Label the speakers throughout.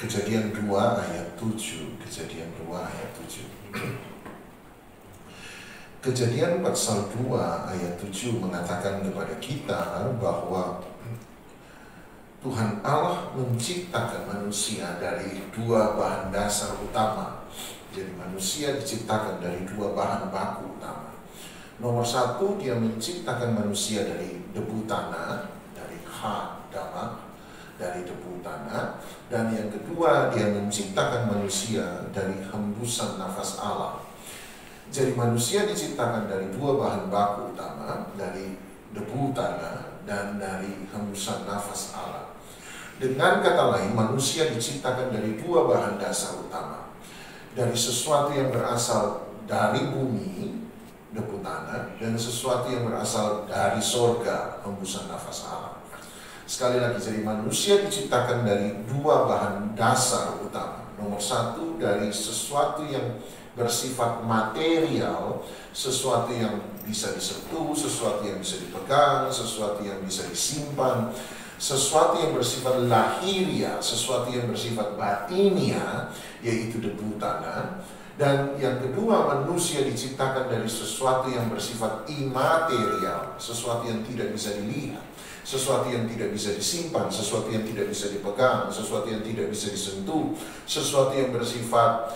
Speaker 1: Kejadian 2 ayat 7. Kejadian 2 ayat 7. Kejadian pasal 2 ayat 7 mengatakan kepada kita bahwa Tuhan Allah menciptakan manusia dari dua bahan dasar utama. Jadi manusia diciptakan dari dua bahan baku utama. Nomor satu, dia menciptakan manusia dari debu tanah, dari Hadamah, dari debu tanah. Dan yang kedua, dia menciptakan manusia dari hembusan nafas Allah. Jadi manusia diciptakan dari dua bahan baku utama, dari debu tanah dan dari hembusan nafas Allah. Dengan kata lain, manusia diciptakan dari dua bahan dasar utama. Dari sesuatu yang berasal dari bumi, debu tanah, dan sesuatu yang berasal dari sorga, hembusan nafas Allah. Sekali lagi, jadi manusia diciptakan dari dua bahan dasar utama. Nomor satu, dari sesuatu yang bersifat material, sesuatu yang bisa disentuh, sesuatu yang bisa dipegang, sesuatu yang bisa disimpan, sesuatu yang bersifat lahiria, sesuatu yang bersifat batinia, yaitu debu tanah. Dan yang kedua, manusia diciptakan dari sesuatu yang bersifat imaterial, sesuatu yang tidak bisa dilihat, sesuatu yang tidak bisa disimpan, sesuatu yang tidak bisa dipegang, sesuatu yang tidak bisa disentuh, sesuatu yang bersifat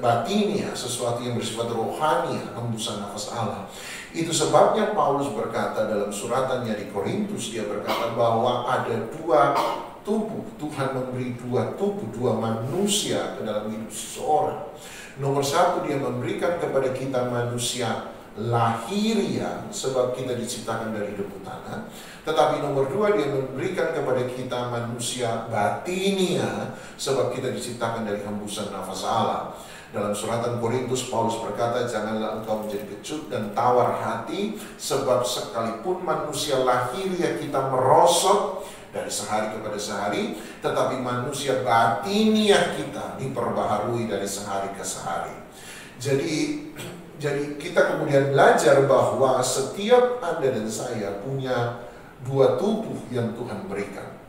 Speaker 1: batinia, sesuatu yang bersifat rohania, hembusan nafas Allah. Itu sebabnya Paulus berkata dalam suratannya di Korintus, dia berkata bahwa ada dua tubuh. Tuhan memberi dua tubuh, dua manusia ke dalam hidup seseorang. Nomor satu, dia memberikan kepada kita manusia lahiria, sebab kita diciptakan dari debu tanah. Tetapi nomor dua, dia memberikan kepada kita manusia batinia, sebab kita diciptakan dari hembusan nafas Allah. Dalam suratan Korintus, Paulus berkata, janganlah engkau menjadi kecut dan tawar hati, sebab sekalipun manusia lahiria kita merosot dari sehari kepada sehari, tetapi manusia batinia kita diperbaharui dari sehari ke sehari. Jadi kita kemudian belajar bahwa setiap Anda dan saya punya dua tubuh yang Tuhan berikan.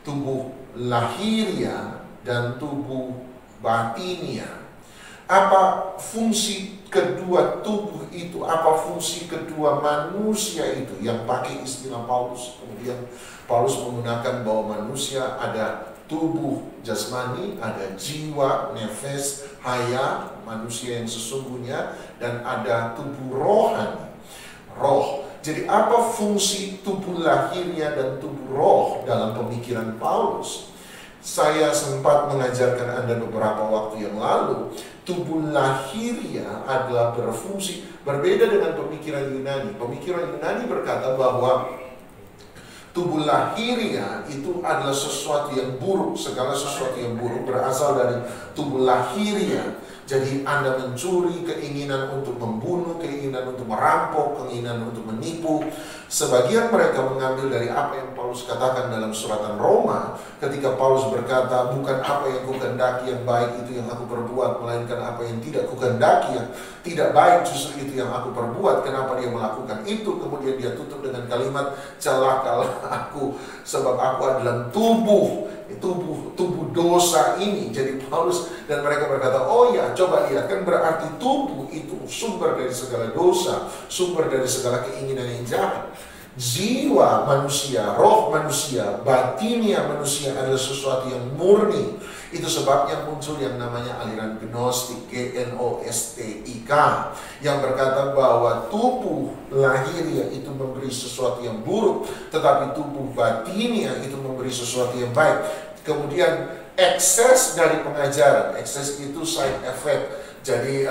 Speaker 1: Tubuh lahiria dan tubuh batinia. Apa fungsi kedua tubuh itu? Apa fungsi kedua manusia itu? Yang pakai istilah Paulus. Kemudian Paulus menggunakan bahwa manusia ada tubuh jasmani, ada jiwa, nefes, haya, manusia yang sesungguhnya, dan ada tubuh rohani, roh. Jadi apa fungsi tubuh lahirnya dan tubuh roh dalam pemikiran Paulus? Saya sempat mengajarkan Anda beberapa waktu yang lalu, tubuh lahirnya adalah berfungsi berbeda dengan pemikiran Yunani. Pemikiran Yunani berkata bahwa tubuh lahirnya itu adalah sesuatu yang buruk. Segala sesuatu yang buruk berasal dari tubuh lahirnya. Jadi Anda mencuri, keinginan untuk membunuh, keinginan untuk merampok, keinginan untuk menipu. Sebagian mereka mengambil dari apa yang Paulus katakan dalam suratan Roma, ketika Paulus berkata, bukan apa yang kukehendaki yang baik itu yang aku perbuat, melainkan apa yang tidak kukehendaki yang tidak baik justru itu yang aku perbuat. Kenapa dia melakukan itu? Kemudian dia tutup dengan kalimat, celakalah aku, sebab aku adalah tubuh dosa ini. Jadi Paulus dan mereka berkata, oh ya, coba lihat, kan berarti tubuh itu sumber dari segala dosa, sumber dari segala keinginan yang jahat. Jiwa manusia, roh manusia, batinia manusia adalah sesuatu yang murni. Itu sebabnya muncul yang namanya aliran Gnostik, Gnostik, yang berkata bahwa tubuh lahiriah itu memberi sesuatu yang buruk, tetapi tubuh batinia itu memberi sesuatu yang baik. Kemudian ekses dari pengajaran, ekses itu side effect. Jadi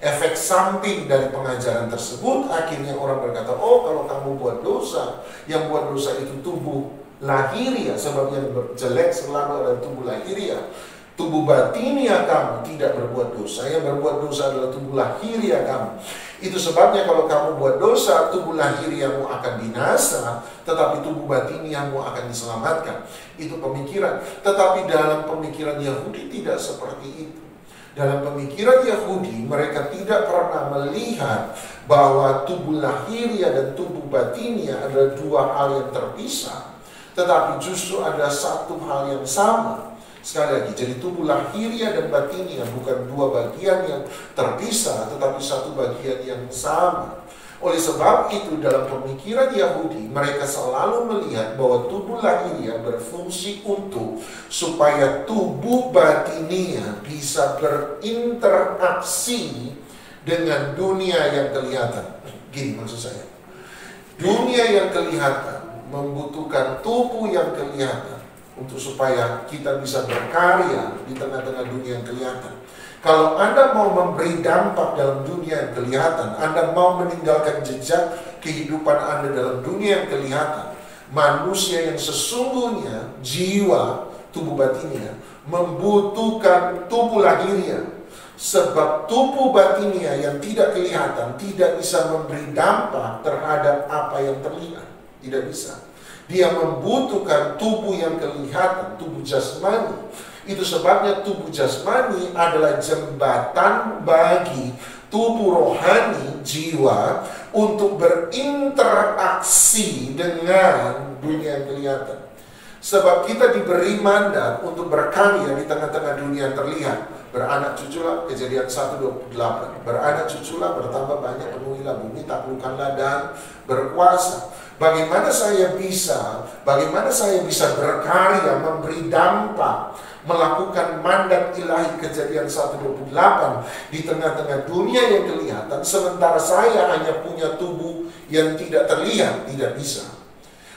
Speaker 1: efek samping dari pengajaran tersebut, akhirnya orang berkata, oh kalau kamu buat dosa, yang buat dosa itu tubuh lahiriah, sebab yang jelek selalu adalah tubuh lahiriah. Tubuh batinia kamu tidak berbuat dosa, yang berbuat dosa adalah tubuh lahiriah kamu. Itu sebabnya kalau kamu buat dosa, tubuh lahiriahmu akan binasa, tetapi tubuh batiniahmu akan diselamatkan. Itu pemikiran. Tetapi dalam pemikiran Yahudi tidak seperti itu. Dalam pemikiran Yahudi, mereka tidak pernah melihat bahwa tubuh lahiriah dan tubuh batinia adalah dua hal yang terpisah. tetapi justru ada satu hal yang sama. Sekali lagi, jadi tubuh lahiriah dan batiniah bukan dua bagian yang terpisah, tetapi satu bagian yang sama. Oleh sebab itu dalam pemikiran Yahudi, mereka selalu melihat bahwa tubuh lahiriah berfungsi untuk supaya tubuh batiniah bisa berinteraksi dengan dunia yang kelihatan. Gini maksud saya, dunia yang kelihatan membutuhkan tubuh yang kelihatan untuk supaya kita bisa berkarya di tengah-tengah dunia yang kelihatan. Kalau Anda mau memberi dampak dalam dunia yang kelihatan, Anda mau meninggalkan jejak kehidupan Anda dalam dunia yang kelihatan, manusia yang sesungguhnya, jiwa, tubuh batinnya, membutuhkan tubuh lahiriah. Sebab tubuh batinnya yang tidak kelihatan tidak bisa memberi dampak terhadap apa yang terlihat. Tidak bisa. Dia membutuhkan tubuh yang kelihatan, tubuh jasmani. Itu sebabnya tubuh jasmani adalah jembatan bagi tubuh rohani, jiwa, untuk berinteraksi dengan dunia yang kelihatan. Sebab kita diberi mandat untuk berkarya di tengah-tengah dunia yang terlihat. Beranak cuculah, Kejadian 1:28. Beranak cuculah, bertambah banyak, penuhilah bumi, taklukkanlah dan berkuasa. Bagaimana saya bisa berkarya, memberi dampak, melakukan mandat ilahi Kejadian 1:28 di tengah-tengah dunia yang kelihatan, sementara saya hanya punya tubuh yang tidak terlihat? Tidak bisa.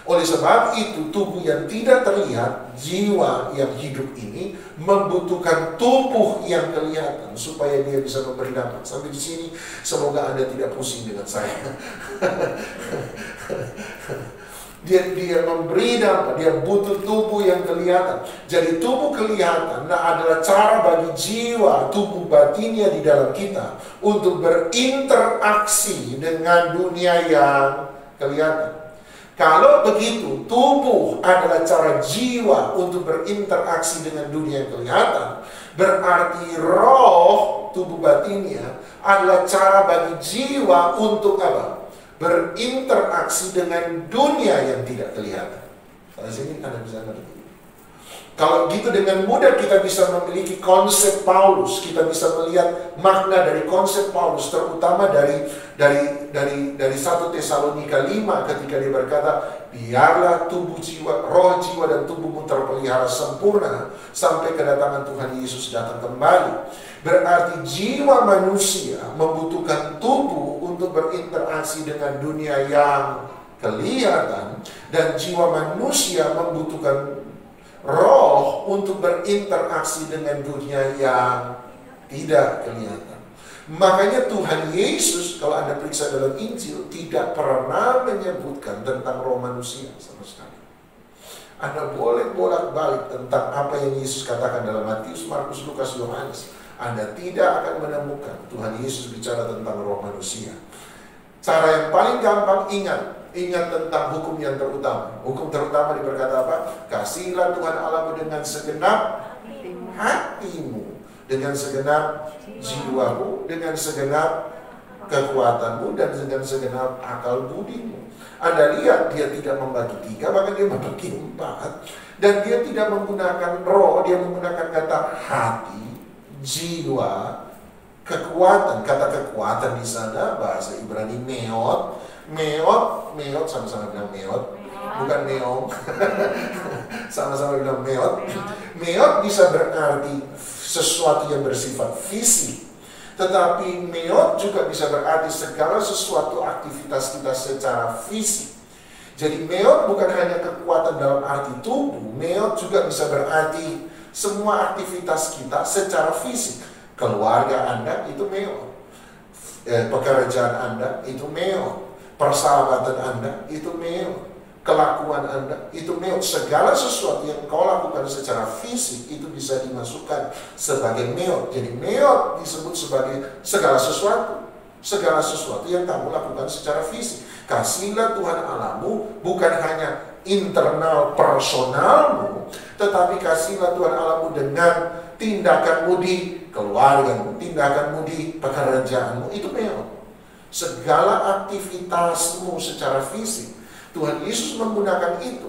Speaker 1: Oleh sebab itu, tubuh yang tidak terlihat, jiwa yang hidup ini membutuhkan tubuh yang kelihatan supaya dia bisa memberi dampak. Sampai di sini, semoga Anda tidak pusing dengan saya. Dia memberi dampak, dia butuh tubuh yang kelihatan. Jadi tubuh kelihatan adalah cara bagi jiwa, tubuh batinnya di dalam kita untuk berinteraksi dengan dunia yang kelihatan. Kalau begitu, tubuh adalah cara jiwa untuk berinteraksi dengan dunia yang kelihatan, berarti roh, tubuh batinnya, adalah cara bagi jiwa untuk apa? Berinteraksi dengan dunia yang tidak kelihatan. Dari sini Anda bisa ngerti. Kalau gitu dengan mudah kita bisa memiliki konsep Paulus, kita bisa melihat makna dari konsep Paulus, terutama dari 1 Tesalonika 5 ketika dia berkata, biarlah tubuh jiwa, roh jiwa dan tubuhmu terpelihara sempurna sampai kedatangan Tuhan Yesus datang kembali. Berarti jiwa manusia membutuhkan tubuh untuk berinteraksi dengan dunia yang kelihatan, dan jiwa manusia membutuhkan roh untuk berinteraksi dengan dunia yang tidak kelihatan. Makanya Tuhan Yesus, kalau Anda periksa dalam Injil, tidak pernah menyebutkan tentang roh manusia sama sekali. Anda boleh bolak-balik tentang apa yang Yesus katakan dalam Matius, Markus, Lukas, Yohanes. Anda tidak akan menemukan Tuhan Yesus bicara tentang roh manusia. Cara yang paling gampang, ingat tentang hukum yang terutama. Hukum terutama berkata apa? Kasihilah Tuhan Allahmu dengan segenap hatimu, dengan segenap jiwamu, dengan segenap kekuatanmu, dan dengan segenap akal budimu. Anda lihat, dia tidak membagi 3, bahkan dia membagi 4. Dan dia tidak menggunakan roh, dia menggunakan kata hati, jiwa, kekuatan. Kata kekuatan di sana bahasa Ibrani meot. Meot, sama-sama bilang meot, bukan meong. Sama-sama bilang meot. Meot bisa berarti sesuatu yang bersifat fisik, tetapi meot juga bisa berarti segala sesuatu aktivitas kita secara fisik. Jadi meot bukan hanya kekuatan dalam arti tubuh, meot juga bisa berarti semua aktivitas kita secara fisik. Keluarga Anda itu meot, pekerjaan Anda itu meot, persahabatan Anda itu meot, kelakuan Anda itu meot. Segala sesuatu yang kau lakukan secara fisik itu bisa dimasukkan sebagai meot. Jadi meot disebut sebagai segala sesuatu yang kamu lakukan secara fisik. Kasihilah Tuhan Allahmu bukan hanya internal personalmu, tetapi kasihilah Tuhan Allahmu dengan tindakanmu di keluargamu, tindakanmu di pekerjaanmu, itu meot. Segala aktivitasmu secara fisik, Tuhan Yesus menggunakan itu.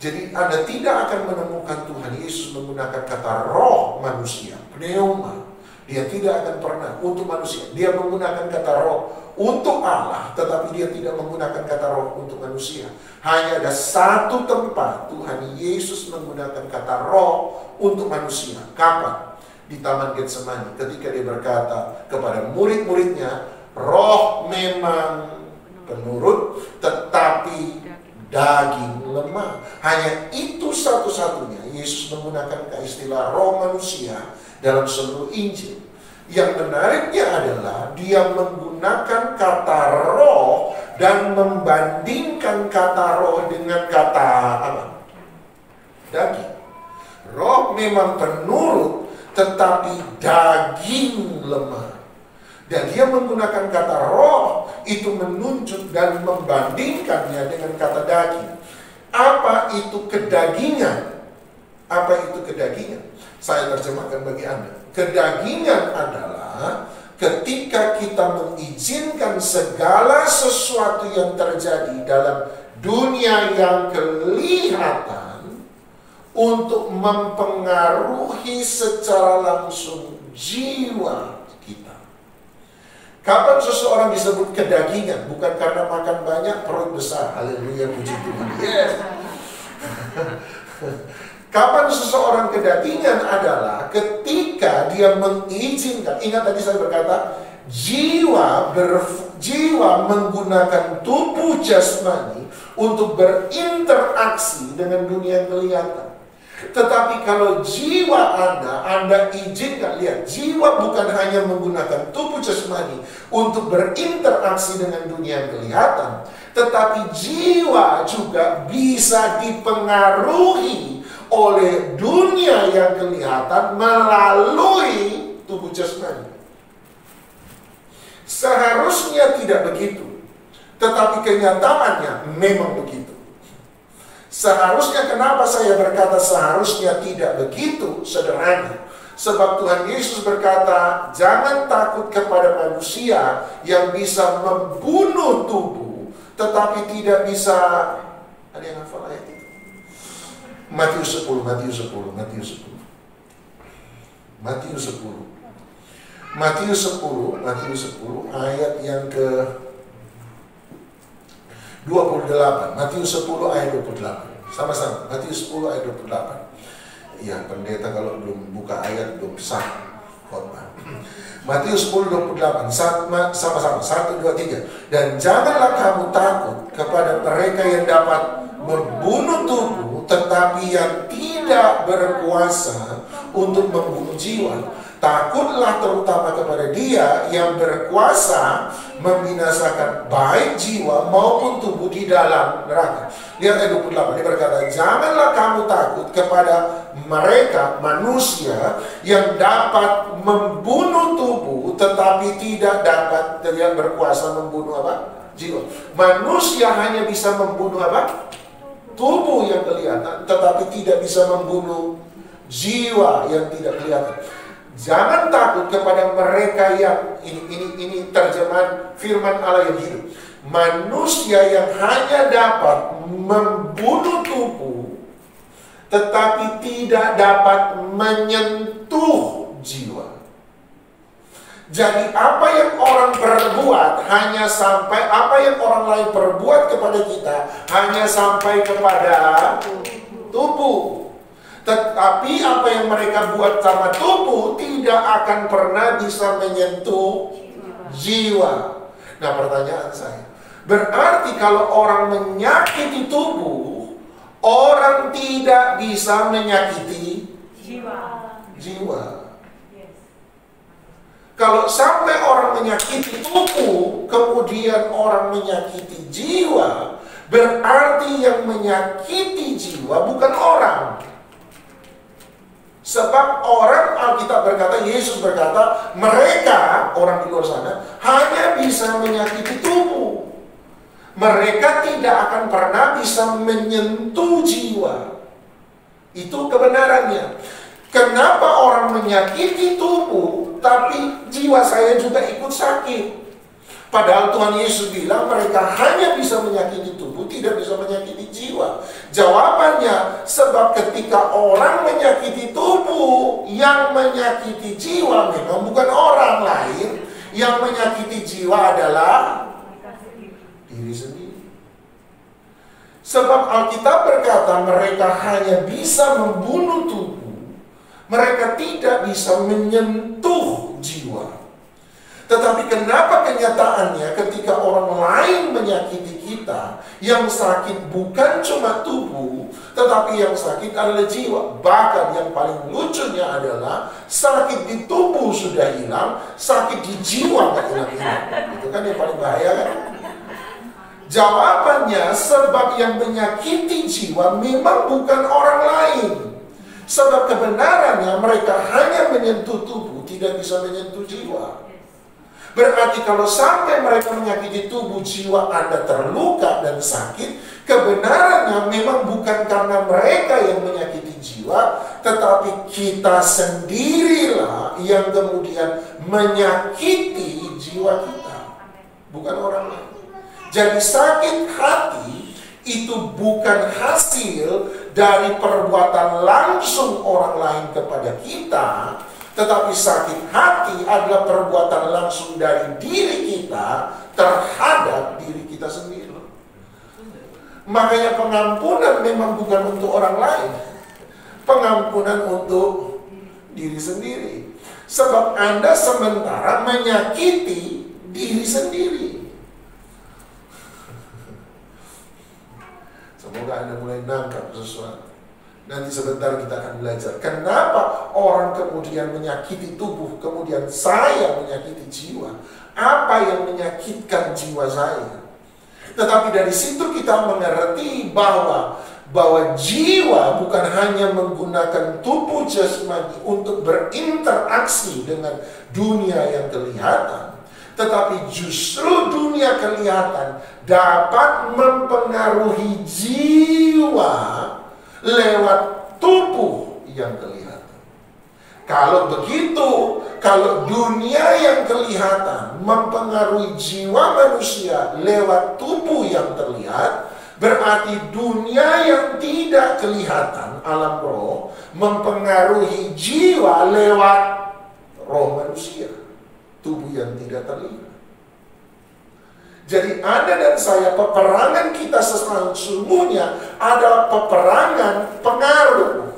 Speaker 1: Jadi Anda tidak akan menemukan Tuhan Yesus menggunakan kata roh manusia, pneuma. Dia tidak akan pernah untuk manusia. Dia menggunakan kata roh untuk Allah, tetapi dia tidak menggunakan kata roh untuk manusia. Hanya ada satu tempat Tuhan Yesus menggunakan kata roh untuk manusia. Kapan? Di Taman Getsemani, ketika dia berkata kepada murid-muridnya, roh memang penurut, tetapi daging lemah. Hanya itu satu-satunya Yesus menggunakan istilah roh manusia dalam seluruh Injil. Yang menariknya adalah dia menggunakan kata roh dan membandingkan kata roh dengan kata apa? Daging. Roh memang penurut, tetapi daging lemah. Dan dia menggunakan kata roh itu menunjuk dan membandingkannya dengan kata daging. Apa itu kedagingan? Apa itu kedagingan? Saya terjemahkan bagi Anda. Kedagingan adalah ketika kita mengizinkan segala sesuatu yang terjadi dalam dunia yang kelihatan untuk mempengaruhi secara langsung jiwa kita. Kapan seseorang disebut kedagingan? Bukan karena makan banyak, perut besar. Haleluya, puji Tuhan. Yes. Kapan seseorang kedagingan adalah ketika dia mengizinkan. Ingat tadi saya berkata, jiwa menggunakan tubuh jasmani untuk berinteraksi dengan dunia yang kelihatan. Tetapi kalau jiwa Anda izinkan, lihat, jiwa bukan hanya menggunakan tubuh jasmani untuk berinteraksi dengan dunia yang kelihatan, tetapi jiwa juga bisa dipengaruhi oleh dunia yang kelihatan melalui tubuh jasmani. Seharusnya tidak begitu, tetapi kenyataannya memang begitu. Seharusnya, kenapa saya berkata seharusnya tidak begitu? Sederhana. Sebab Tuhan Yesus berkata, jangan takut kepada manusia yang bisa membunuh tubuh, tetapi tidak bisa. Ada yang hafal ayat itu? Matius 10 ayat yang ke 28. Matius 10 ayat 28. Sama-sama. Matius 10 ayat 28. Ya, pendeta kalau belum buka ayat belum sah khotbah. Matius 10 28. Sama-sama. 1, 2, 3. Dan janganlah kamu takut kepada mereka yang dapat membunuh tubuh, tetapi yang tidak berkuasa untuk membunuh jiwa. Takutlah terutama kepada Dia yang berkuasa membinasakan baik jiwa maupun tubuh di dalam neraka. Lihat ayat 28, dia berkata, janganlah kamu takut kepada mereka, manusia, yang dapat membunuh tubuh, tetapi tidak dapat, tidak berkuasa membunuh apa? Jiwa. Manusia hanya bisa membunuh apa? Tubuh yang kelihatan, tetapi tidak bisa membunuh jiwa yang tidak kelihatan. Jangan takut kepada mereka yang ini terjemahan firman Allah yang hidup. Manusia yang hanya dapat membunuh tubuh, tetapi tidak dapat menyentuh jiwa. Jadi apa yang orang perbuat hanya sampai, apa yang orang lain perbuat kepada kita hanya sampai kepada tubuh. Tetapi apa yang mereka buat sama tubuh tidak akan pernah bisa menyentuh jiwa. Nah, pertanyaan saya, berarti kalau orang menyakiti tubuh, orang tidak bisa menyakiti jiwa. Kalau sampai orang menyakiti tubuh, kemudian orang menyakiti jiwa, berarti yang menyakiti jiwa bukan orang. Sebab orang, Alkitab berkata, Yesus berkata, mereka, orang di luar sana, hanya bisa menyakiti tubuh. Mereka tidak akan pernah bisa menyentuh jiwa. Itu kebenarannya. Kenapa orang menyakiti tubuh, tapi jiwa saya juga ikut sakit? Padahal Tuhan Yesus bilang mereka hanya bisa menyakiti tubuh, tidak bisa menyakiti jiwa. Jawabannya, sebab ketika orang menyakiti tubuh, yang menyakiti jiwa memang bukan orang lain. Yang menyakiti jiwa adalah diri sendiri. Sebab Alkitab berkata mereka hanya bisa membunuh tubuh, mereka tidak bisa menyentuh jiwa. Tetapi kenapa kenyataannya ketika orang lain menyakiti kita, yang sakit bukan cuma tubuh, tetapi yang sakit adalah jiwa. Bahkan yang paling lucunya adalah sakit di tubuh sudah hilang, sakit di jiwa nggak hilang-hilang. Itu kan yang paling bahaya kan? Jawabannya, sebab yang menyakiti jiwa memang bukan orang lain. Sebab kebenarannya mereka hanya menyentuh tubuh, tidak bisa menyentuh jiwa. Berarti kalau sampai mereka menyakiti tubuh, jiwa Anda terluka dan sakit, kebenarannya memang bukan karena mereka yang menyakiti jiwa, tetapi kita sendirilah yang kemudian menyakiti jiwa kita, bukan orang lain. Jadi sakit hati itu bukan hasil dari perbuatan langsung orang lain kepada kita, tetapi sakit hati adalah perbuatan langsung dari diri kita terhadap diri kita sendiri. Makanya pengampunan memang bukan untuk orang lain, pengampunan untuk diri sendiri. Sebab Anda sementara menyakiti diri sendiri. Semoga Anda mulai nangkap sesuatu. Nanti sebentar kita akan belajar kenapa orang kemudian menyakiti tubuh, kemudian saya menyakiti jiwa. Apa yang menyakitkan jiwa saya? Tetapi dari situ kita mengerti bahwa jiwa bukan hanya menggunakan tubuh jasmani untuk berinteraksi dengan dunia yang kelihatan, tetapi justru dunia kelihatan dapat mempengaruhi jiwa lewat tubuh yang kelihatan. Kalau begitu, kalau dunia yang kelihatan mempengaruhi jiwa manusia lewat tubuh yang terlihat, berarti dunia yang tidak kelihatan, alam roh, mempengaruhi jiwa lewat roh manusia, tubuh yang tidak terlihat. Jadi Anda dan saya, peperangan kita sesungguhnya adalah peperangan pengaruh.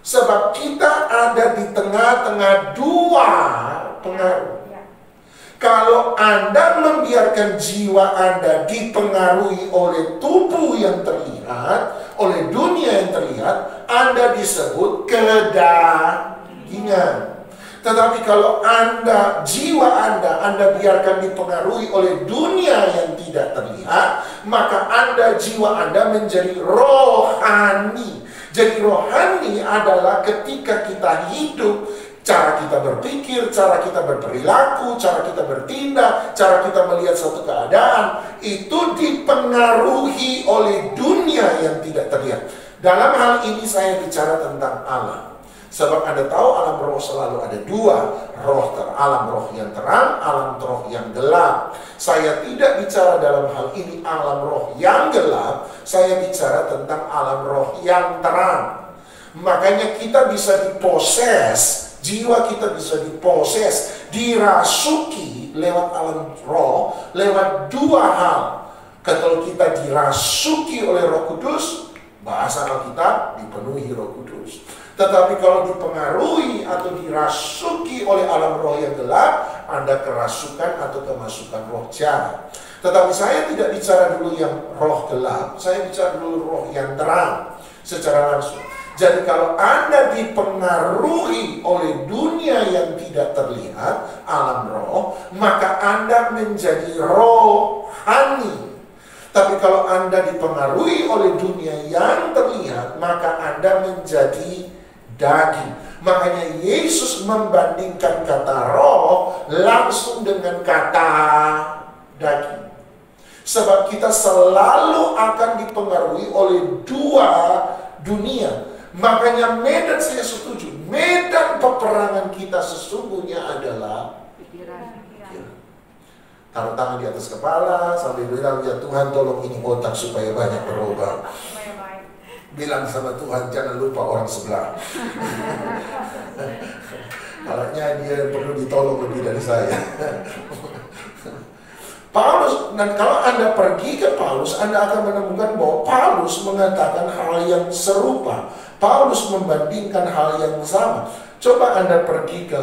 Speaker 1: Sebab kita ada di tengah-tengah dua pengaruh. Kalau Anda membiarkan jiwa Anda dipengaruhi oleh tubuh yang terlihat, oleh dunia yang terlihat, Anda disebut kedagingan. Tetapi kalau jiwa Anda biarkan dipengaruhi oleh dunia yang tidak terlihat, maka jiwa Anda menjadi rohani. Jadi rohani adalah ketika kita hidup, cara kita berpikir, cara kita berperilaku, cara kita bertindak, cara kita melihat suatu keadaan, itu dipengaruhi oleh dunia yang tidak terlihat. Dalam hal ini saya bicara tentang Allah. Sebab Anda tahu alam roh selalu ada dua, alam roh yang terang, alam roh yang gelap. Saya tidak bicara dalam hal ini alam roh yang gelap, saya bicara tentang alam roh yang terang. Makanya kita bisa diposes, jiwa kita bisa diposes, dirasuki lewat alam roh, lewat dua hal. Kalau kita dirasuki oleh Roh Kudus, bahasa Alkitab dipenuhi Roh Kudus. Tetapi kalau dipengaruhi atau dirasuki oleh alam roh yang gelap, Anda kerasukan atau kemasukan roh jahat. Tetapi saya tidak bicara dulu yang roh gelap, saya bicara dulu roh yang terang secara langsung. Jadi kalau Anda dipengaruhi oleh dunia yang tidak terlihat, alam roh, maka Anda menjadi rohani. Tapi kalau Anda dipengaruhi oleh dunia yang terlihat, maka Anda menjadi daging. Makanya Yesus membandingkan kata roh langsung dengan kata daging. Sebab kita selalu akan dipengaruhi oleh dua dunia. Makanya medan, saya setuju, medan peperangan kita sesungguhnya adalah pikiran. taruh tangan di atas kepala sambil bilang, ya Tuhan tolong ini otak supaya banyak berubah. Bilang sama Tuhan, jangan lupa orang sebelah. Kalanya dia perlu ditolong lebih dari saya. Paulus, dan kalau Anda pergi ke Paulus, Anda akan menemukan bahwa Paulus mengatakan hal yang serupa. Paulus membandingkan hal yang sama. Coba Anda pergi ke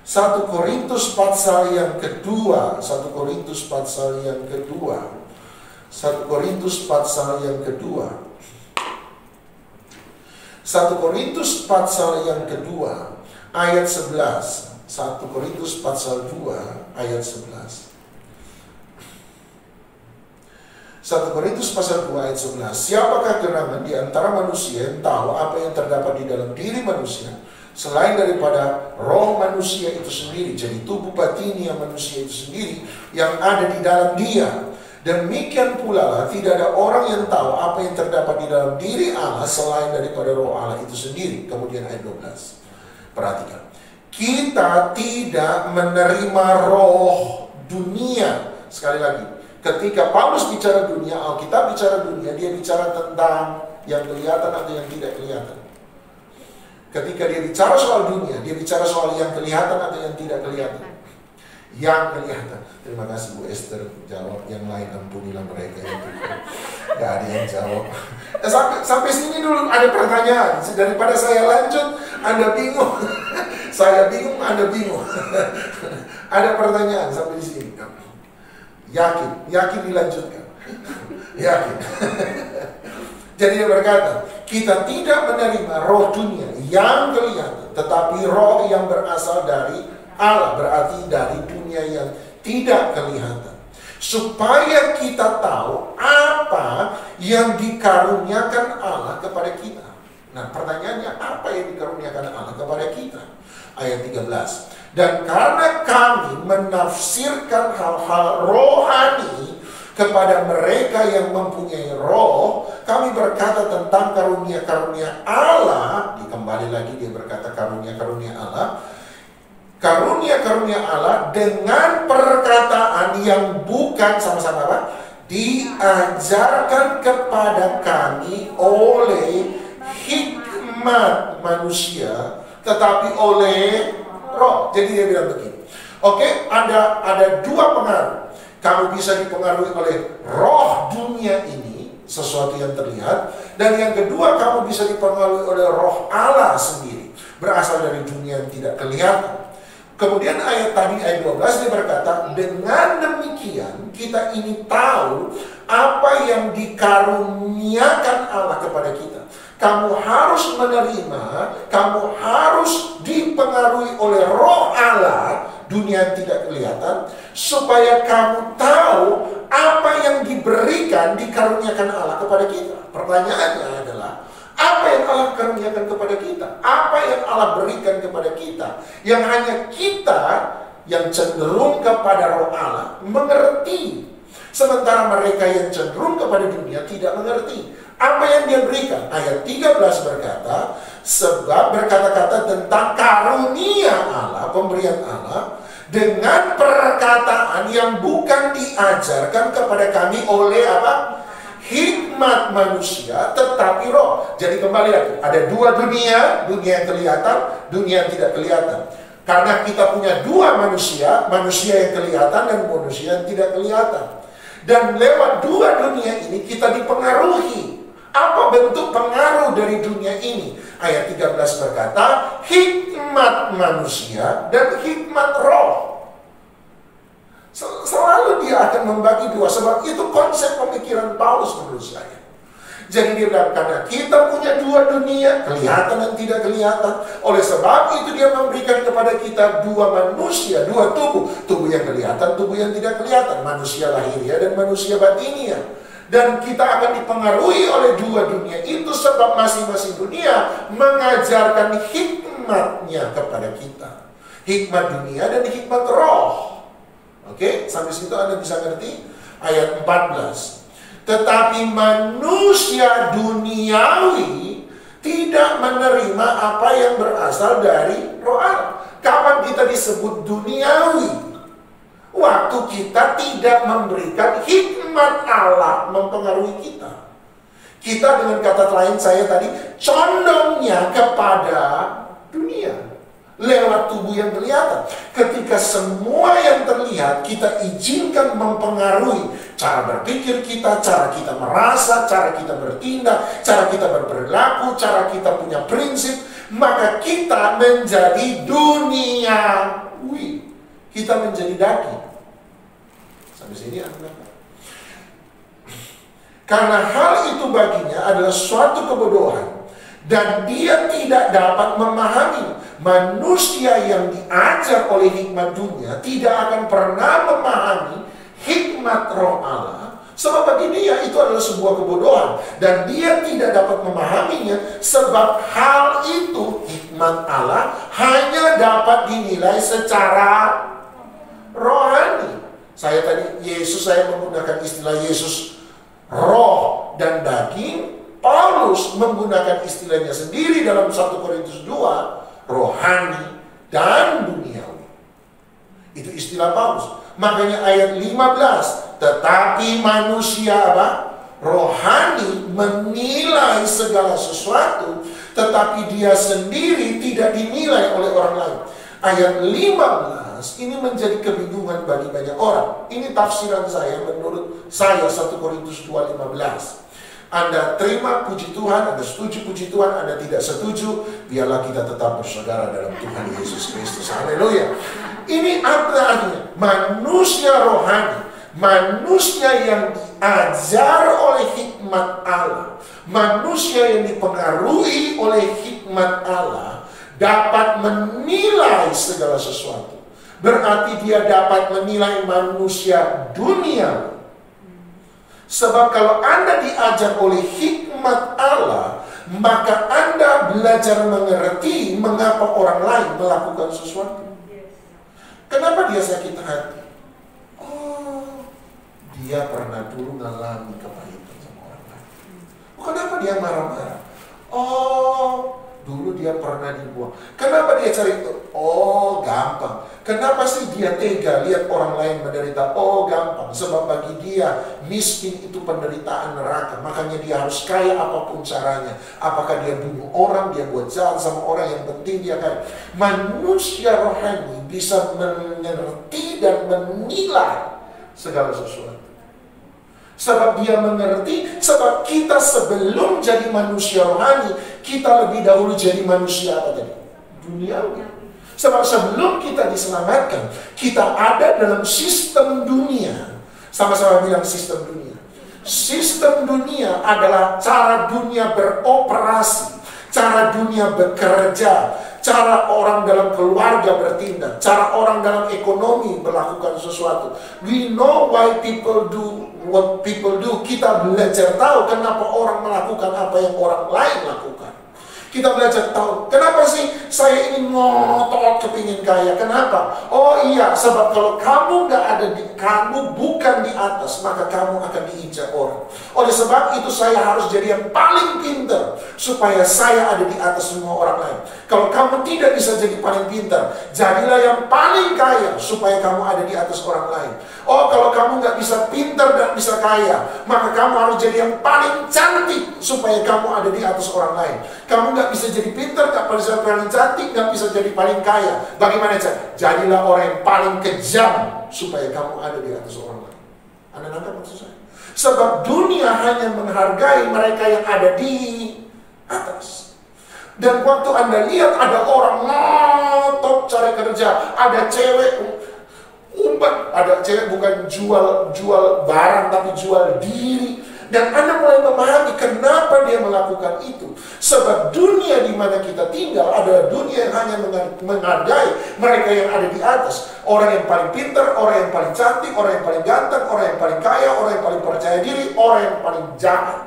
Speaker 1: 1 Korintus pasal yang kedua. 1 Korintus pasal yang kedua. 1 Korintus pasal yang kedua. 1 Korintus pasal yang kedua ayat 11. 1 Korintus pasal 2 ayat 11. 1 Korintus pasal 2 ayat 11. Siapakah gerangan di antara manusia yang tahu apa yang terdapat di dalam diri manusia selain daripada roh manusia itu sendiri? Jadi tubuh batiniah manusia itu sendiri yang ada di dalam dia. Demikian pula lah, tidak ada orang yang tahu apa yang terdapat di dalam diri Allah selain daripada roh Allah itu sendiri. Kemudian ayat 12. Perhatikan. Kita tidak menerima roh dunia. Sekali lagi, ketika Paulus bicara dunia, Alkitab bicara dunia, dia bicara tentang yang kelihatan atau yang tidak kelihatan. Ketika dia bicara soal dunia, dia bicara soal yang kelihatan atau yang tidak kelihatan. Yang kelihatan. Terima kasih Bu Esther jawab, yang lain ampunilah mereka yang tidak. Gak ada yang jawab. Sampai sini dulu ada pertanyaan. Daripada saya lanjut, Anda bingung. Saya bingung, Anda bingung. Ada pertanyaan sampai di sini. Yakin dilanjutkan. Yakin. Jadi dia berkata, kita tidak menerima roh dunia yang kelihatan, tetapi roh yang berasal dari Allah, berarti dari dunia yang tidak kelihatan. Supaya kita tahu apa yang dikaruniakan Allah kepada kita. Nah, pertanyaannya, apa yang dikaruniakan Allah kepada kita? Ayat 13. Dan karena kami menafsirkan hal-hal rohani kepada mereka yang mempunyai roh, kami berkata tentang karunia-karunia Allah. Kembali lagi dia berkata karunia-karunia Allah. Karunia-karunia Allah dengan perkataan yang bukan sama-sama apa? Diajarkan kepada kami oleh hikmat manusia, tetapi oleh roh. Jadi dia bilang begini. Oke, ada dua pengaruh. Kamu bisa dipengaruhi oleh roh dunia ini, sesuatu yang terlihat. Dan yang kedua, kamu bisa dipengaruhi oleh roh Allah sendiri, berasal dari dunia yang tidak kelihatan. Kemudian ayat 12 dia berkata, dengan demikian kita ini tahu apa yang dikaruniakan Allah kepada kita. Kamu harus menerima, kamu harus dipengaruhi oleh roh Allah, dunia yang tidak kelihatan, supaya kamu tahu apa yang diberikan, dikaruniakan Allah kepada kita. Pertanyaannya adalah, apa yang Allah karuniakan kepada kita? Apa yang Allah berikan kepada kita? Yang hanya kita yang cenderung kepada roh Allah mengerti. Sementara mereka yang cenderung kepada dunia tidak mengerti. Apa yang dia berikan? Ayat 13 berkata, sebab berkata-kata tentang karunia Allah, pemberian Allah, dengan perkataan yang bukan diajarkan kepada kami oleh apa? Hikmat manusia, tetapi roh. Jadi kembali lagi, ada dua dunia, dunia yang kelihatan, dunia yang tidak kelihatan. Karena kita punya dua manusia, manusia yang kelihatan dan manusia yang tidak kelihatan. Dan lewat dua dunia ini kita dipengaruhi. Apa bentuk pengaruh dari dunia ini? Ayat 13 berkata, hikmat manusia dan hikmat roh. Selalu dia akan membagi dua. Sebab itu konsep pemikiran Paulus menurut saya. Jadi dia bilang, karena kita punya dua dunia, kelihatan dan tidak kelihatan. Oleh sebab itu dia memberikan kepada kita dua manusia, dua tubuh. Tubuh yang kelihatan, tubuh yang tidak kelihatan. Manusia lahiriah dan manusia batiniah. Dan kita akan dipengaruhi oleh dua dunia itu, sebab masing-masing dunia mengajarkan hikmatnya kepada kita. Hikmat dunia dan hikmat roh. Oke, sampai situ Anda bisa ngerti? Ayat 14. Tetapi manusia duniawi tidak menerima apa yang berasal dari roh Allah. Kapan kita disebut duniawi? Waktu kita tidak memberikan hikmat Allah mempengaruhi kita. Kita dengan kata lain saya tadi condongnya kepada dunia lewat tubuh yang kelihatan. Ketika semua yang terlihat kita izinkan mempengaruhi cara berpikir kita, cara kita merasa, cara kita bertindak, cara kita berperilaku, cara kita punya prinsip, maka kita menjadi duniawi. Kita menjadi daging. Sampai sini Anda. Karena hal itu baginya adalah suatu kebodohan, dan dia tidak dapat memahami. Manusia yang diajar oleh hikmat dunia tidak akan pernah memahami hikmat roh Allah, sebab bagi dia itu adalah sebuah kebodohan, dan dia tidak dapat memahaminya sebab hal itu, hikmat Allah, hanya dapat dinilai secara rohani. Saya menggunakan istilah Yesus roh dan daging. Paulus menggunakan istilahnya sendiri dalam 1 Korintus 2, rohani dan duniawi. Itu istilah Paulus. Makanya ayat 15, tetapi manusia rohani menilai segala sesuatu, tetapi dia sendiri tidak dinilai oleh orang lain. Ayat 15 ini menjadi kebingungan bagi banyak orang. Ini tafsiran saya, menurut saya 1 Korintus 2:15. Anda terima puji Tuhan, Anda setuju puji Tuhan, Anda tidak setuju, biarlah kita tetap bersaudara dalam Tuhan Yesus Kristus. Haleluya. Ini artinya manusia rohani, manusia yang diajar oleh hikmat Allah, manusia yang dipengaruhi oleh hikmat Allah, dapat menilai segala sesuatu. Berarti dia dapat menilai manusia dunia. Sebab kalau Anda diajar oleh hikmat Allah, maka Anda belajar mengerti mengapa orang lain melakukan sesuatu. Kenapa dia sakit hati? Oh, dia pernah dulu ngalami kepahitan sama orang lain. Kenapa dia marah-marah? Oh, dulu dia pernah dibuang. Kenapa dia cari itu? Oh, gampang. Kenapa sih dia tega lihat orang lain menderita? Oh, gampang. Sebab bagi dia miskin itu penderitaan neraka. Makanya dia harus kaya apapun caranya. Apakah dia bunuh orang, dia buat jahat sama orang, yang penting dia kaya. Manusia rohani bisa mengerti dan menilai segala sesuatu. Sebab dia mengerti, sebab kita sebelum jadi manusia rohani, kita lebih dahulu jadi manusia apa tadi? Duniawi. Sebab sebelum kita diselamatkan, kita ada dalam sistem dunia. Sama-sama bilang sistem dunia. Sistem dunia adalah cara dunia beroperasi, cara dunia bekerja, cara orang dalam keluarga bertindak, cara orang dalam ekonomi melakukan sesuatu. We know why people do what people do. Kita belajar tahu kenapa orang melakukan apa yang orang lain lakukan. Kita belajar tahu, kenapa sih saya ini ngotot kepingin kaya? Kenapa? Oh iya, sebab kalau kamu nggak ada kamu bukan di atas, maka kamu akan diinjak orang. Oleh sebab itu saya harus jadi yang paling pintar, supaya saya ada di atas semua orang lain. Kalau kamu tidak bisa jadi paling pintar, jadilah yang paling kaya, supaya kamu ada di atas orang lain. Oh, kalau kamu nggak bisa pintar dan bisa kaya, maka kamu harus jadi yang paling cantik, supaya kamu ada di atas orang lain. Kamu nggak bisa jadi pintar, nggak bisa paling cantik, nggak bisa jadi paling kaya. Bagaimana cara? Jadilah orang yang paling kejam, supaya kamu ada di atas orang lain. Anda nangkap maksud saya? Sebab dunia hanya menghargai mereka yang ada di atas. Dan waktu Anda lihat ada orang ngotot cari kerja, ada cewek ada cewek bukan jual barang tapi jual diri. Dan Anda mulai memahami kenapa dia melakukan itu. Sebab dunia di mana kita tinggal adalah dunia yang hanya menghargai mereka yang ada di atas. Orang yang paling pintar, orang yang paling cantik, orang yang paling ganteng, orang yang paling kaya, orang yang paling percaya diri, orang yang paling jahat.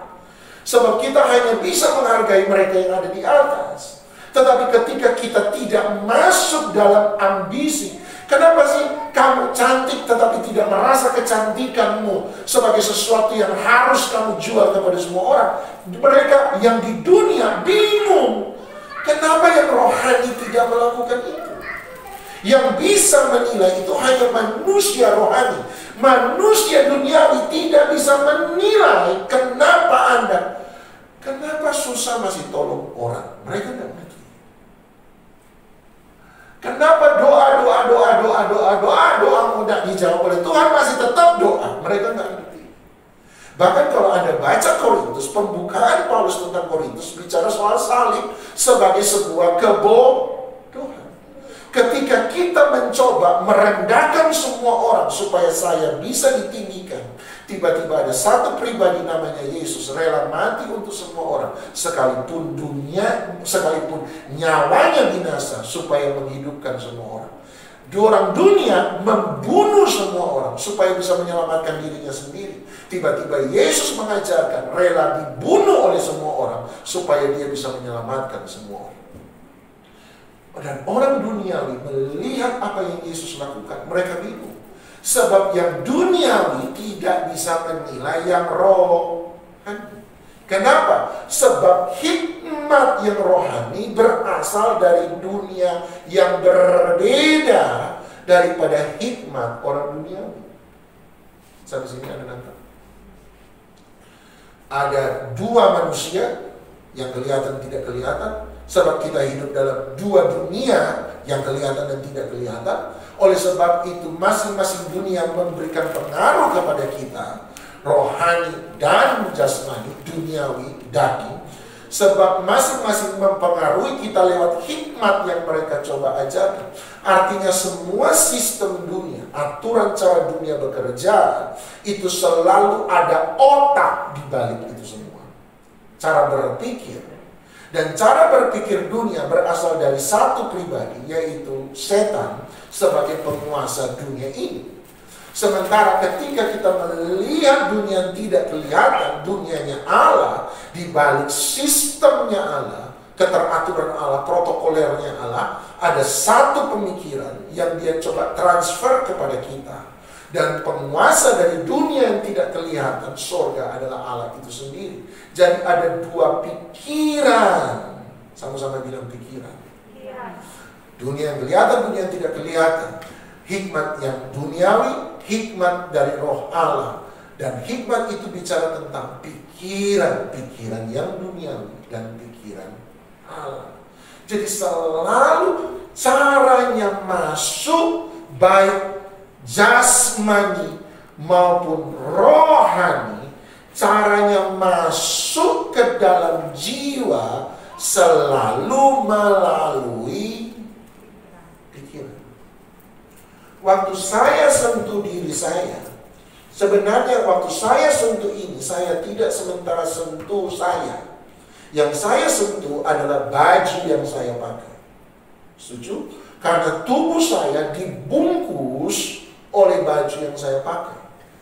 Speaker 1: Sebab kita hanya bisa menghargai mereka yang ada di atas. Tetapi ketika kita tidak masuk dalam ambisi, kenapa sih kamu cantik tetapi tidak merasa kecantikanmu sebagai sesuatu yang harus kamu jual kepada semua orang? Mereka yang di dunia bingung. Kenapa yang rohani tidak melakukan itu? Yang bisa menilai itu hanya manusia rohani. Manusia duniawi tidak bisa menilai kenapa susah masih tolong orang. Mereka tidak ngerti. Kenapa doa tidak dijawab oleh Tuhan masih tetap doa. Mereka nggak ngerti. Bahkan kalau Anda baca Korintus, pembukaan Paulus tentang Korintus bicara soal salib sebagai sebuah kebodohan. Ketika kita mencoba merendahkan semua orang supaya saya bisa ditinggikan, tiba-tiba ada satu pribadi namanya Yesus rela mati untuk semua orang, sekalipun nyawanya binasa supaya menghidupkan semua orang. Orang dunia membunuh semua orang supaya bisa menyelamatkan dirinya sendiri. Tiba-tiba Yesus mengajarkan rela dibunuh oleh semua orang supaya dia bisa menyelamatkan semua orang. Dan orang duniawi melihat apa yang Yesus lakukan, mereka bingung. Sebab yang duniawi tidak bisa menilai yang rohani. Kenapa? Sebab hikmat yang rohani berasal dari dunia yang berbeda daripada hikmat orang duniawi. Sampai sini ada nangkap? Ada dua manusia yang kelihatan tidak kelihatan. Sebab kita hidup dalam dua dunia yang kelihatan dan tidak kelihatan. Oleh sebab itu masing-masing dunia memberikan pengaruh kepada kita, rohani dan jasmani, duniawi, daging. Sebab masing-masing mempengaruhi kita lewat hikmat yang mereka coba ajarkan. Artinya semua sistem dunia, aturan cara dunia bekerja, itu selalu ada otak di balik itu semua. Cara berpikir. Dan cara berpikir dunia berasal dari satu pribadi, yaitu setan sebagai penguasa dunia ini. Sementara ketika kita melihat dunia yang tidak kelihatan, dunianya Allah, di balik sistemnya Allah, keteraturan Allah, protokolernya Allah, ada satu pemikiran yang dia coba transfer kepada kita. Dan penguasa dari dunia yang tidak kelihatan, surga adalah Allah itu sendiri. Jadi ada dua pikiran. Sama-sama bilang pikiran. Dunia yang kelihatan, dunia yang tidak kelihatan. Hikmat yang duniawi, hikmat dari roh Allah. Dan hikmat itu bicara tentang pikiran yang duniawi dan pikiran Allah. Jadi selalu caranya masuk baik jasmani maupun rohani, caranya masuk ke dalam jiwa selalu melalui pikiran. Waktu saya sentuh diri saya, sebenarnya waktu saya sentuh ini, saya tidak sementara sentuh saya. Yang saya sentuh adalah baju yang saya pakai. Setuju? Karena tubuh saya dibungkus oleh baju yang saya pakai.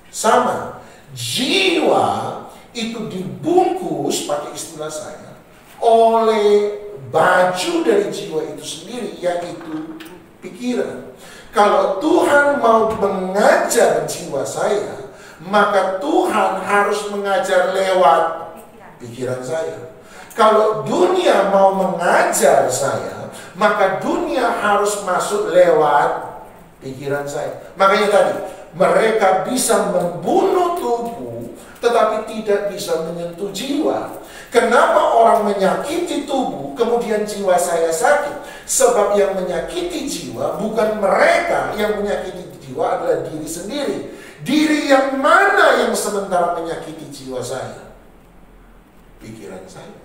Speaker 1: Sama, jiwa itu dibungkus, pakai istilah saya, oleh baju dari jiwa itu sendiri, yaitu pikiran. Kalau Tuhan mau mengajar jiwa saya, maka Tuhan harus mengajar lewat pikiran saya. Kalau dunia mau mengajar saya, maka dunia harus masuk lewat pikiran saya. Makanya tadi, mereka bisa membunuh tubuh, tetapi tidak bisa menyentuh jiwa. Kenapa orang menyakiti tubuh, kemudian jiwa saya sakit? Sebab yang menyakiti jiwa bukan mereka, yang menyakiti jiwa adalah diri sendiri. Diri yang mana yang sementara menyakiti jiwa saya? Pikiran saya.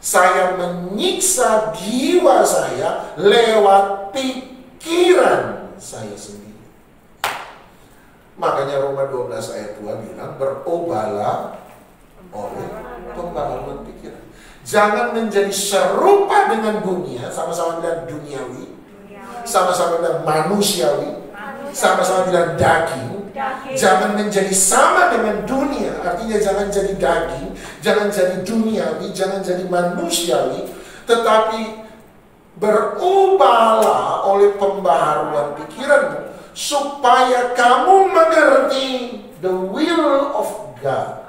Speaker 1: Saya menyiksa jiwa saya lewat pikiran saya sendiri. Makanya Roma 12 ayat 2 bilang, berubahlah oleh pembaharuan pikiran. Jangan menjadi serupa dengan dunia, sama-sama bilang duniawi, sama-sama bilang manusiawi, sama-sama bilang daging. Jangan menjadi sama dengan dunia, artinya jangan jadi daging, jangan jadi duniawi, jangan jadi manusiawi, tetapi berubahlah oleh pembaharuan pikiranmu, supaya kamu mengerti the will of God.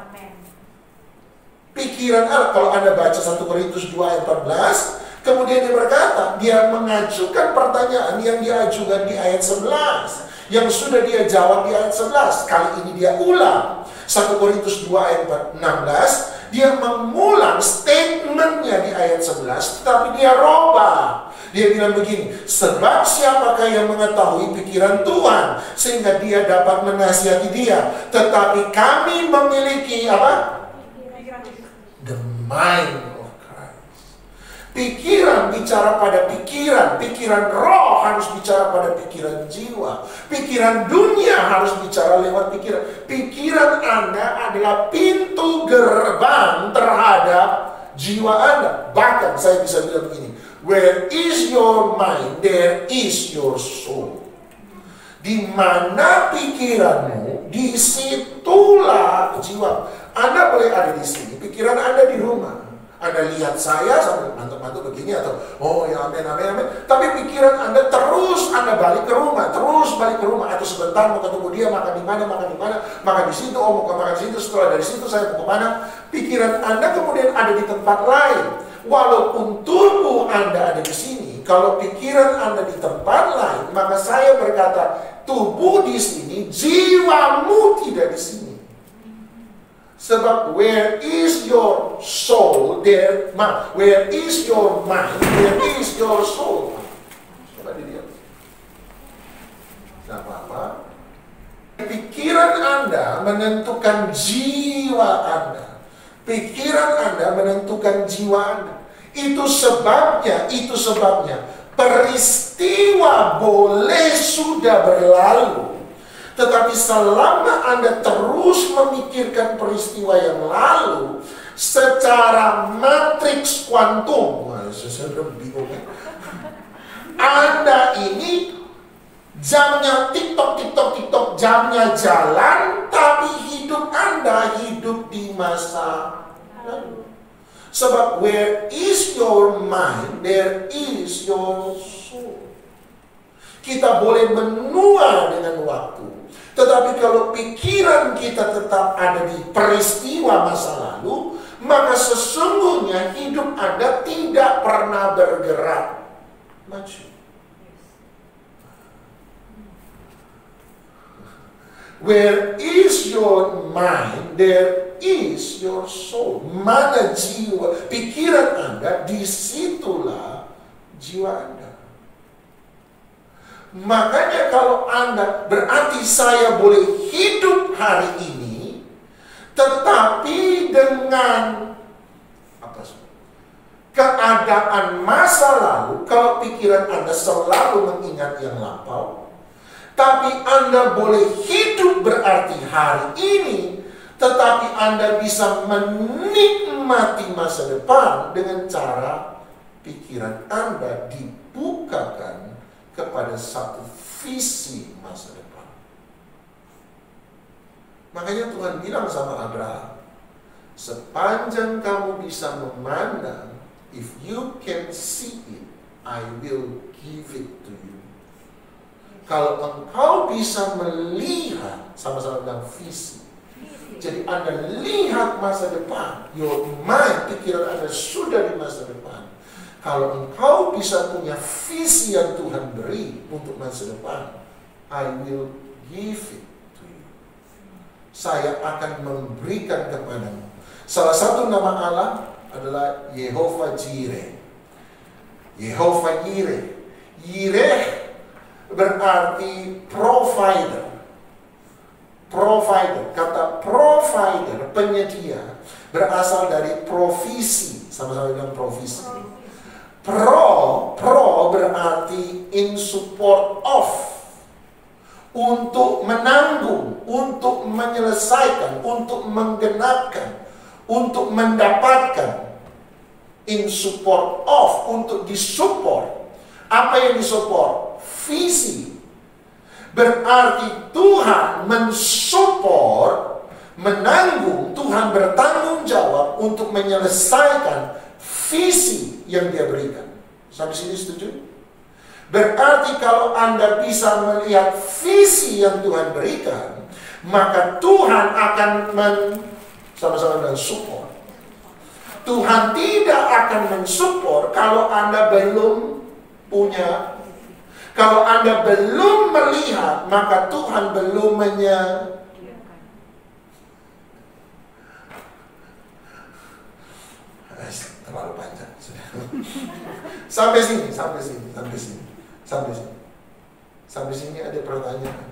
Speaker 1: Pikiran Allah, kalau Anda baca 1 Korintus 2 ayat 14, Kemudian dia berkata, dia mengajukan pertanyaan yang dia ajukan di ayat 11, yang sudah dia jawab di ayat 11. Kali ini dia ulang. 1 Korintus 2 ayat 16, dia mengulang statementnya di ayat 11, tetapi dia robah. Dia bilang begini, sebab siapakah yang mengetahui pikiran Tuhan sehingga dia dapat menasihati dia. Tetapi kami memiliki apa? The mind of Christ. Pikiran bicara pada pikiran. Pikiran roh harus bicara pada pikiran jiwa. Pikiran dunia harus bicara lewat pikiran. Pikiran Anda adalah pintu gerbang terhadap jiwa Anda. Bahkan saya bisa bilang begini, where is your mind, there is your soul. Di mana pikiranmu, disitulah jiwa. Anda boleh ada di sini, pikiran Anda di rumah. Anda lihat saya sambil mantuk-mantuk begini atau oh ya amin amin amin. Tapi pikiran Anda terus Anda balik ke rumah, terus balik ke rumah, atau sebentar mau ketemu dia makan di mana, makan di situ, oh mau makan di situ, setelah dari situ saya mau kemana. Pikiran Anda kemudian ada di tempat lain. Walaupun tubuh Anda ada di sini, kalau pikiran Anda di tempat lain, maka saya berkata, tubuh di sini, jiwamu tidak di sini. Sebab where is your soul, where is your mind, where is your soul. Coba dilihat. Tidak apa-apa. Pikiran Anda menentukan jiwa Anda. Pikiran Anda menentukan jiwa Anda. Itu sebabnya peristiwa boleh sudah berlalu, tetapi selama Anda terus memikirkan peristiwa yang lalu secara matriks kuantum, saya bingung ya. Anda ini jamnya TikTok, jamnya jalan, tapi hidup Anda hidup di masa lalu. Sebab where is your mind, there is your soul. Kita boleh menua dengan waktu, tetapi kalau pikiran kita tetap ada di peristiwa masa lalu, maka sesungguhnya hidup Anda tidak pernah bergerak maju. Where is your mind, there is your soul. Mana jiwa, pikiran Anda, disitulah jiwa Anda. Makanya kalau Anda, berarti saya boleh hidup hari ini, tetapi dengan keadaan masa lalu, kalau pikiran Anda selalu mengingat yang lampau. Tapi Anda boleh hidup berarti hari ini, tetapi Anda bisa menikmati masa depan dengan cara pikiran Anda dibukakan kepada satu visi masa depan. Makanya Tuhan bilang sama Abraham, sepanjang kamu bisa memandang, if you can see it, I will give it to you. Kalau engkau bisa melihat, sama-sama bilang visi. Jadi Anda lihat masa depan, your mind, pikiran Anda sudah di masa depan. Kalau engkau bisa punya visi yang Tuhan beri untuk masa depan, I will give it to you. Saya akan memberikan kepadamu. Salah satu nama Allah adalah Yehovah Jireh. Yehovah Jireh. Jireh berarti provider. Provider, kata provider, penyedia, berasal dari provisi. Sama-sama bilang provisi. Pro berarti in support of. Untuk menanggung, untuk menyelesaikan, untuk menggenapkan, untuk mendapatkan. In support of, untuk disupport. Apa yang disupport? Visi. Berarti Tuhan mensupport, menanggung, Tuhan bertanggung jawab untuk menyelesaikan visi yang Dia berikan. Sampai sini setuju? Berarti kalau Anda bisa melihat visi yang Tuhan berikan, maka Tuhan akan sama-sama dengan support. Tuhan tidak akan mensupport kalau Anda belum punya. Kalau Anda belum melihat, maka Tuhan belum terlalu panjang. Sampai sini ada pertanyaan.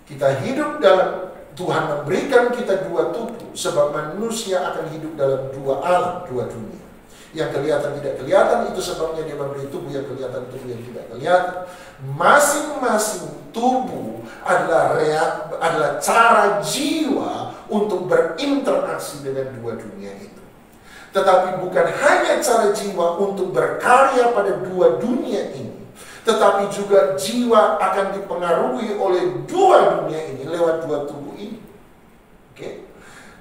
Speaker 1: Kita hidup dalam, Tuhan memberikan kita dua tubuh, sebab manusia akan hidup dalam dua alam, dua dunia. Yang kelihatan tidak kelihatan, itu sebabnya dia memberi tubuh yang kelihatan, tubuh yang tidak kelihatan. Masing-masing tubuh adalah cara jiwa untuk berinteraksi dengan dua dunia itu. Tetapi bukan hanya cara jiwa untuk berkarya pada dua dunia ini, tetapi juga jiwa akan dipengaruhi oleh dua dunia ini lewat dua tubuh ini. Oke?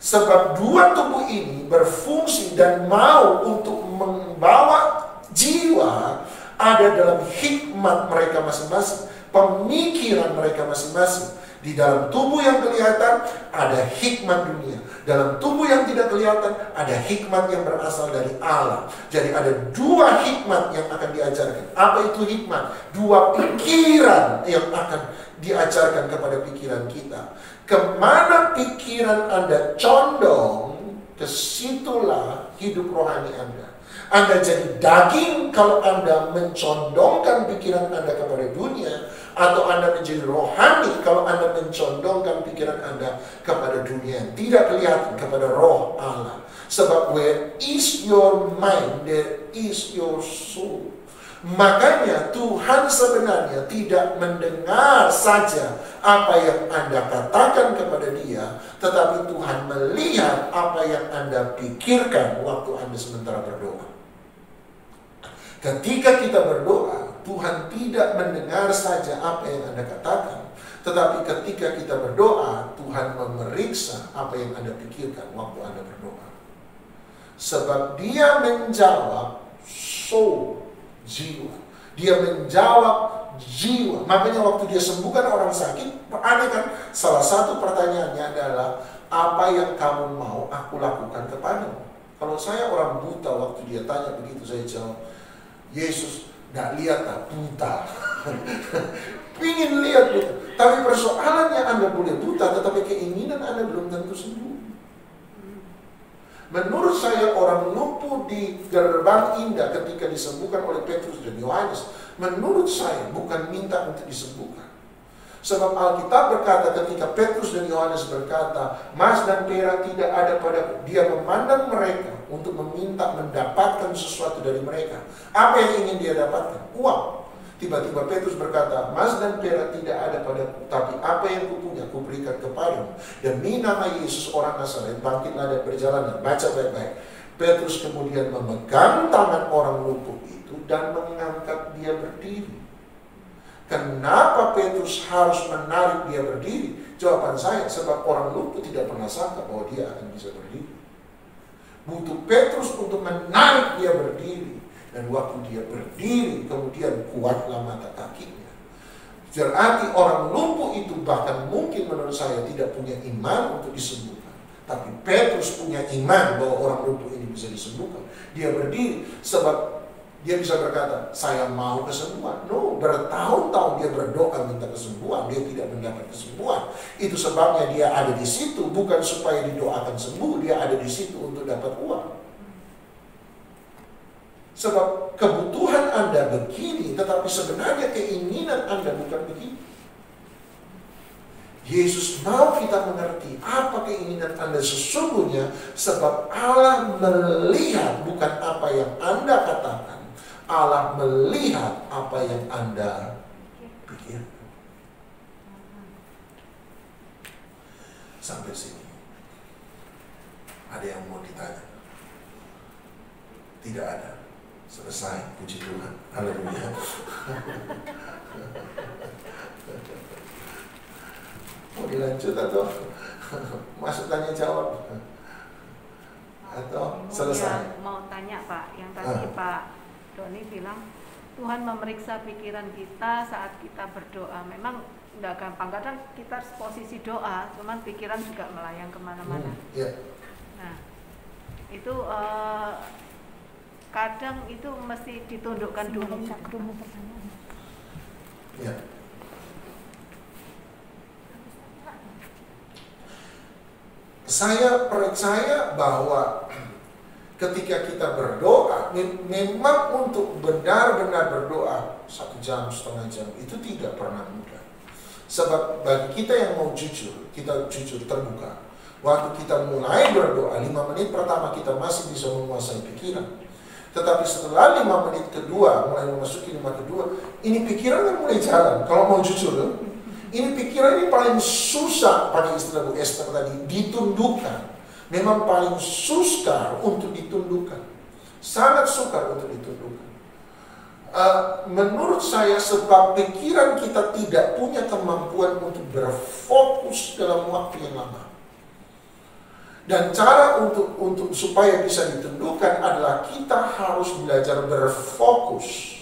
Speaker 1: Sebab dua tubuh ini berfungsi dan mau untuk membawa jiwa ada dalam hikmat mereka masing-masing, pemikiran mereka masing-masing. Di dalam tubuh yang kelihatan ada hikmat dunia. Dalam tubuh yang tidak kelihatan ada hikmat yang berasal dari Allah. Jadi ada dua hikmat yang akan diajarkan. Apa itu hikmat? Dua pikiran yang akan diajarkan kepada pikiran kita. Kemana pikiran Anda condong, kesitulah hidup rohani Anda. Anda jadi daging kalau Anda mencondongkan pikiran Anda kepada dunia, atau Anda menjadi rohani kalau Anda mencondongkan pikiran Anda kepada dunia yang tidak kelihatan, kepada roh Allah. Sebab where is your mind, there is your soul. Makanya Tuhan sebenarnya tidak mendengar saja apa yang Anda katakan kepada Dia, tetapi Tuhan melihat apa yang Anda pikirkan waktu Anda sementara berdoa. Ketika kita berdoa, Tuhan tidak mendengar saja apa yang Anda katakan, tetapi ketika kita berdoa, Tuhan memeriksa apa yang Anda pikirkan waktu Anda berdoa. Sebab Dia menjawab soul, jiwa. Dia menjawab jiwa. Makanya waktu Dia sembuhkan orang sakit, aneh kan? Salah satu pertanyaannya adalah, apa yang kamu mau aku lakukan kepadamu? Kalau saya orang buta, waktu Dia tanya begitu, saya jawab, Yesus, nggak lihat tak buta. Pingin lihat buta. Tapi persoalannya Anda boleh buta, tetapi keinginan Anda belum tentu sembuh. Menurut saya orang lumpuh di gerbang indah ketika disembuhkan oleh Petrus dan Yohanes, menurut saya bukan minta untuk disembuhkan. Sebab Alkitab berkata ketika Petrus dan Yohanes berkata, emas dan perak tidak ada padaku, Dia memandang mereka untuk meminta mendapatkan sesuatu dari mereka. Apa yang ingin dia dapatkan? Uang. Tiba-tiba Petrus berkata, emas dan perak tidak ada padaku, tapi apa yang kupunya kuberikan kepadamu. Demi nama Yesus orang Nazaret, bangkitlah dan berjalanlah. Baca baik-baik. Petrus kemudian memegang tangan orang lumpuh itu dan mengangkat dia berdiri. Kenapa Petrus harus menarik dia berdiri? Jawaban saya, sebab orang lumpuh tidak pernah sangka bahwa dia akan bisa berdiri. Butuh Petrus untuk menarik dia berdiri. Dan waktu dia berdiri, kemudian kuatlah mata kakinya. Berarti orang lumpuh itu bahkan mungkin menurut saya tidak punya iman untuk disembuhkan. Tapi Petrus punya iman bahwa orang lumpuh ini bisa disembuhkan. Dia berdiri sebab dia bisa berkata, saya mau kesembuhan. No, bertahun-tahun dia berdoa minta kesembuhan, dia tidak mendapat kesembuhan. Itu sebabnya dia ada di situ, bukan supaya didoakan sembuh, dia ada di situ untuk dapat uang. Sebab kebutuhan Anda begini, tetapi sebenarnya keinginan Anda bukan begini. Yesus mau kita mengerti apa keinginan Anda sesungguhnya, sebab Allah melihat bukan apa yang Anda katakan, Allah melihat apa yang Anda pikir. Sampai sini. Ada yang mau ditanya? Tidak ada. Selesai, puji Tuhan. Haleluya. Mau dilanjut atau masuk tanya jawab? Atau selesai?
Speaker 2: Ya, mau tanya Pak, yang tadi Pak Doni bilang Tuhan memeriksa pikiran kita saat kita berdoa. Memang tidak gampang, kadang kita posisi doa, cuman pikiran juga melayang kemana-mana.
Speaker 1: Yeah.
Speaker 2: Nah, itu kadang itu mesti ditundukkan dulu.
Speaker 1: Ya. Saya percaya bahwa ketika kita berdoa, memang untuk benar-benar berdoa 1 jam, setengah jam, itu tidak pernah mudah. Sebab bagi kita yang mau jujur, kita jujur terbuka. Waktu kita mulai berdoa, 5 menit pertama kita masih bisa menguasai pikiran. Tetapi setelah 5 menit kedua, mulai memasuki 5 kedua, ini pikiran kan mulai jalan. Kalau mau jujur, ini pikiran ini paling susah, pakai istilah Bu Esther tadi, ditundukkan. Memang paling sukar untuk ditundukkan. Sangat sukar untuk ditundukkan. Menurut saya sebab pikiran kita tidak punya kemampuan untuk berfokus dalam waktu yang lama. Dan cara untuk supaya bisa ditundukkan adalah kita harus belajar berfokus.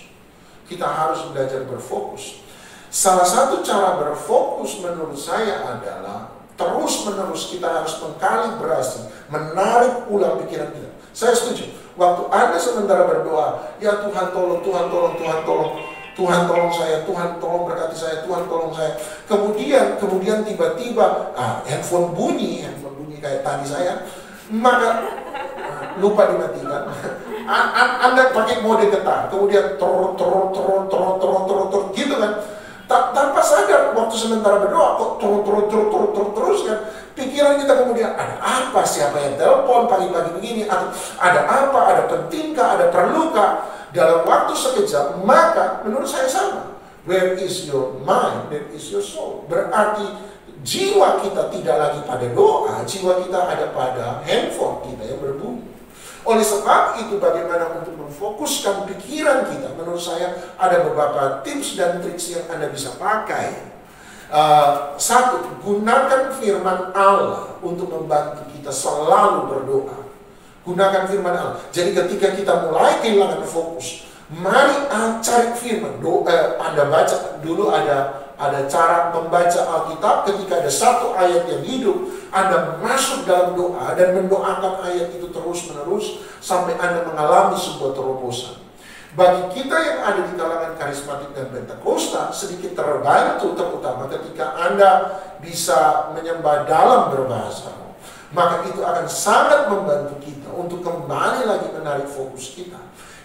Speaker 1: Kita harus belajar berfokus. Salah satu cara berfokus menurut saya adalah terus-menerus kita harus mengkalibrasi, menarik ulang pikiran kita. Saya setuju. Waktu Anda sementara berdoa, ya Tuhan tolong, Tuhan tolong, Tuhan tolong, Tuhan tolong saya, Tuhan tolong berkati saya, Tuhan tolong saya. Kemudian tiba-tiba handphone bunyi kayak tadi saya, maka lupa dimatikan. Anda pakai mode getar, kemudian teror gitu kan. Tanpa sadar waktu sementara berdoa kok terus kan, pikiran kita kemudian ada apa, siapa yang telepon pagi-pagi begini, atau ada apa, ada pentingkah, ada perlukah. Dalam waktu sekejap, maka menurut saya sama. Where is your mind, there is your soul. Berarti jiwa kita tidak lagi pada doa, jiwa kita ada pada handphone kita yang berbunyi. Oleh sebab itu, bagaimana untuk memfokuskan pikiran kita, menurut saya ada beberapa tips dan triks yang Anda bisa pakai. Satu, gunakan firman Allah untuk membantu kita selalu berdoa. Gunakan firman Allah. Jadi ketika kita mulai kehilangan fokus, mari cari firman. Anda baca dulu, ada cara membaca Alkitab. Ketika ada satu ayat yang hidup, Anda masuk dalam doa dan mendoakan ayat itu terus-menerus sampai Anda mengalami sebuah terobosan. Bagi kita yang ada di kalangan karismatik dan Pentakosta, sedikit terbantu terutama ketika Anda bisa menyembah dalam berbahasa. Maka itu akan sangat membantu kita untuk kembali lagi menarik fokus kita.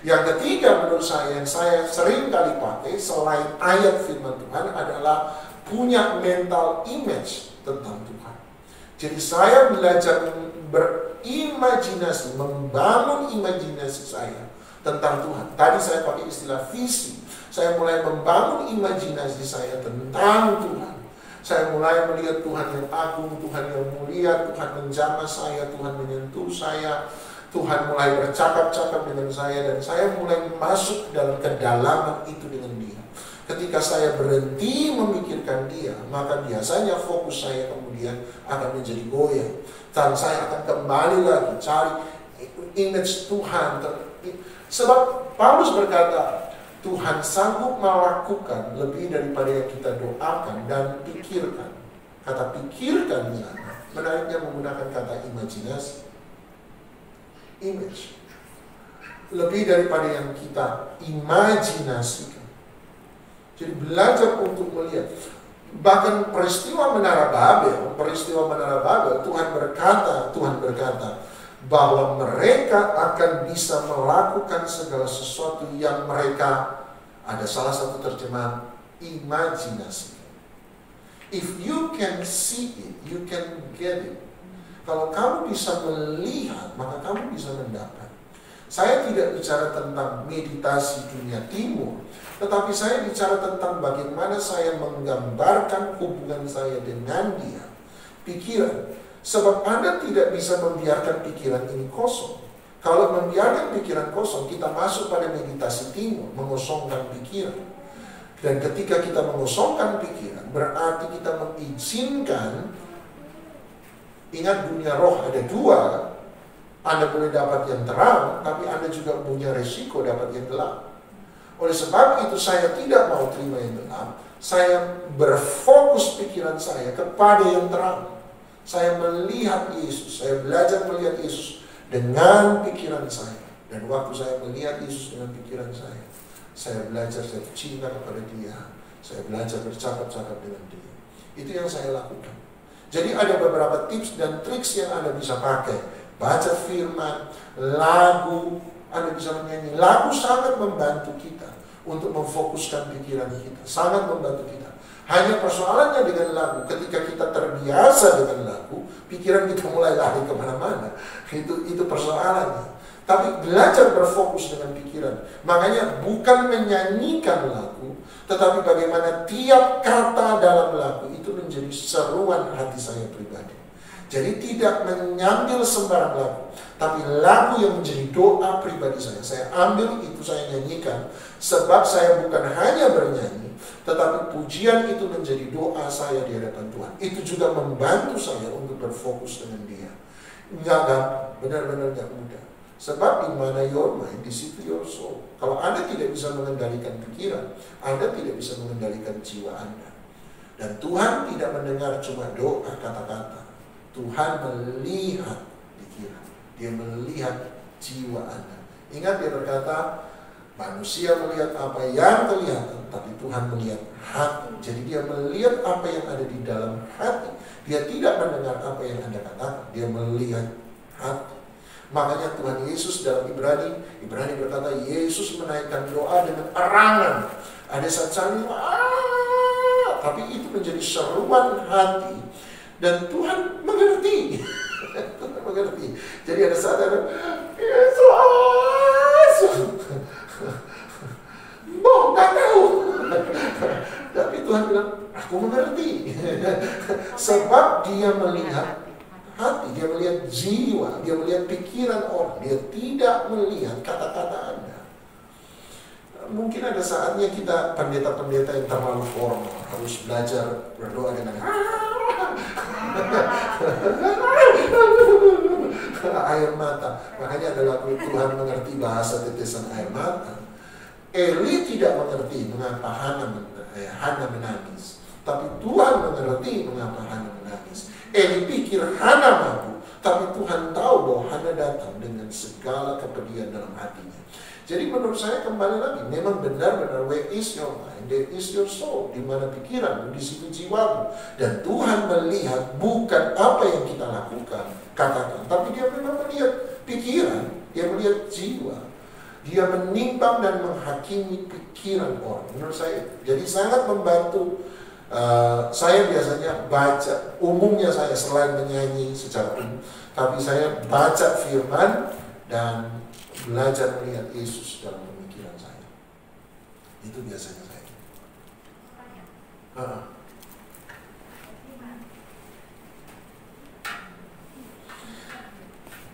Speaker 1: Yang ketiga menurut saya, yang saya sering kali pakai selain ayat firman Tuhan adalah punya mental image tentang Tuhan. Jadi saya belajar berimajinasi, membangun imajinasi saya tentang Tuhan. Tadi saya pakai istilah visi. Saya mulai membangun imajinasi saya tentang Tuhan. Saya mulai melihat Tuhan yang agung, Tuhan yang mulia, Tuhan menjamah saya, Tuhan menyentuh saya. Tuhan mulai bercakap-cakap dengan saya dan saya mulai masuk dalam kedalaman itu dengan Dia. Ketika saya berhenti memikirkan Dia, maka biasanya fokus saya kemudian akan menjadi goyah. Dan saya akan kembali lagi cari image Tuhan. Sebab Paulus berkata, Tuhan sanggup melakukan lebih daripada yang kita doakan dan pikirkan. Kata pikirkan di sana, menariknya menggunakan kata imajinasi. Image. Lebih daripada yang kita imajinasikan. Jadi belajar untuk melihat. Bahkan peristiwa Menara Babel, Tuhan berkata bahwa mereka akan bisa melakukan segala sesuatu yang mereka, ada salah satu terjemahan, imajinasi. If you can see it, you can get it. Kalau kamu bisa melihat, maka kamu bisa mendapat. Saya tidak bicara tentang meditasi dunia timur, tetapi saya bicara tentang bagaimana saya menggambarkan hubungan saya dengan Dia. Pikiran. Sebab Anda tidak bisa membiarkan pikiran ini kosong. Kalau membiarkan pikiran kosong, kita masuk pada meditasi timur, mengosongkan pikiran. Dan ketika kita mengosongkan pikiran, berarti kita mengizinkan. Ingat, dunia roh ada dua. Anda boleh dapat yang terang, tapi Anda juga punya resiko dapat yang gelap. Oleh sebab itu saya tidak mau terima yang gelap. Saya berfokus pikiran saya kepada yang terang. Saya melihat Yesus, saya belajar melihat Yesus dengan pikiran saya. Dan waktu saya melihat Yesus dengan pikiran saya belajar jatuh cinta kepada Dia. Saya belajar bercakap-cakap dengan Dia. Itu yang saya lakukan. Jadi ada beberapa tips dan triks yang Anda bisa pakai. Baca firman, lagu, Anda bisa menyanyi. Lagu sangat membantu kita untuk memfokuskan pikiran kita. Sangat membantu kita. Hanya persoalannya dengan lagu, ketika kita terbiasa dengan lagu, pikiran kita mulai lari kemana-mana. Itu persoalannya. Tapi belajar berfokus dengan pikiran. Makanya bukan menyanyikan lagu, tetapi bagaimana tiap kata dalam lagu itu menjadi seruan hati saya pribadi. Jadi tidak mengambil sembarang lagu, tapi lagu yang menjadi doa pribadi saya. Saya ambil itu, saya nyanyikan. Sebab saya bukan hanya bernyanyi, tetapi pujian itu menjadi doa saya di hadapan Tuhan. Itu juga membantu saya untuk berfokus dengan Dia. Enggak, benar-benar enggak mudah. Sebab di mana your mind, di situ your soul. Kalau Anda tidak bisa mengendalikan pikiran, Anda tidak bisa mengendalikan jiwa Anda. Dan Tuhan tidak mendengar cuma doa, kata-kata. Tuhan melihat pikiran. Dia melihat jiwa Anda. Ingat dia berkata, manusia melihat apa yang kelihatan, tapi Tuhan melihat hati. Jadi dia melihat apa yang ada di dalam hati. Dia tidak mendengar apa yang Anda katakan. Dia melihat hati. Makanya Tuhan Yesus dalam Ibrani berkata, Yesus menaikkan doa dengan erangan. Ada saat tapi itu menjadi seruan hati. Dan Tuhan mengerti. Tuhan mengerti. Jadi ada saat Yesus, gak tahu. Tapi Tuhan bilang, aku mengerti. Sebab dia melihat hati, dia melihat jiwa, dia melihat pikiran orang. Dia tidak melihat kata-kata Anda. Mungkin ada saatnya kita pendeta-pendeta yang terlalu formal harus belajar berdoa dengan air mata. Makanya ada lagu Tuhan mengerti bahasa tetesan air mata. Eli tidak mengerti mengapa Hana menangis, tapi Tuhan mengerti mengapa Hana menangis. Eli pikir Hana mampu, tapi Tuhan tahu bahwa Hana datang dengan segala kepedihan dalam hatinya. Jadi menurut saya kembali lagi, memang benar-benar where is your mind, there is your soul. Di mana pikiranmu, di situ jiwamu. Dan Tuhan melihat bukan apa yang kita lakukan, katakan, tapi Dia memang melihat pikiran, Dia melihat jiwa. Dia menimbang dan menghakimi pikiran orang. Menurut saya, jadi sangat membantu. Saya biasanya baca, umumnya saya selain menyanyi secara umum, tapi saya baca firman dan belajar melihat Yesus dalam pemikiran saya. Itu biasanya saya.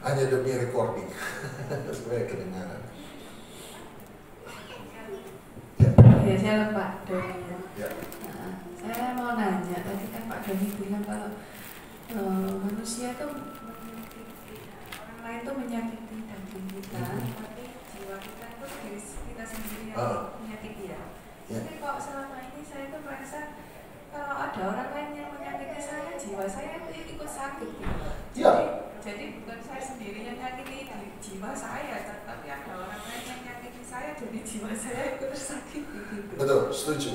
Speaker 1: Hanya demi recording supaya kedengaran.
Speaker 3: Ya, saya Pak Doni.
Speaker 1: Ya.
Speaker 3: Saya mau nanya, tadi kan Pak Doni bilang kalau manusia itu orang lain itu menyakiti daging kita, tapi jiwa kita itu diri kita sendiri yang menyakiti ya. Tapi kok selama ini saya itu merasa kalau ada orang lain yang menyakiti saya, jiwa saya itu ikut sakit gitu. Jadi bukan saya sendiri yang menyakiti jiwa saya, tapi ada orang lain yang menyakiti saya, jadi jiwa saya ikut tersakiti gitu.
Speaker 1: Betul, setuju.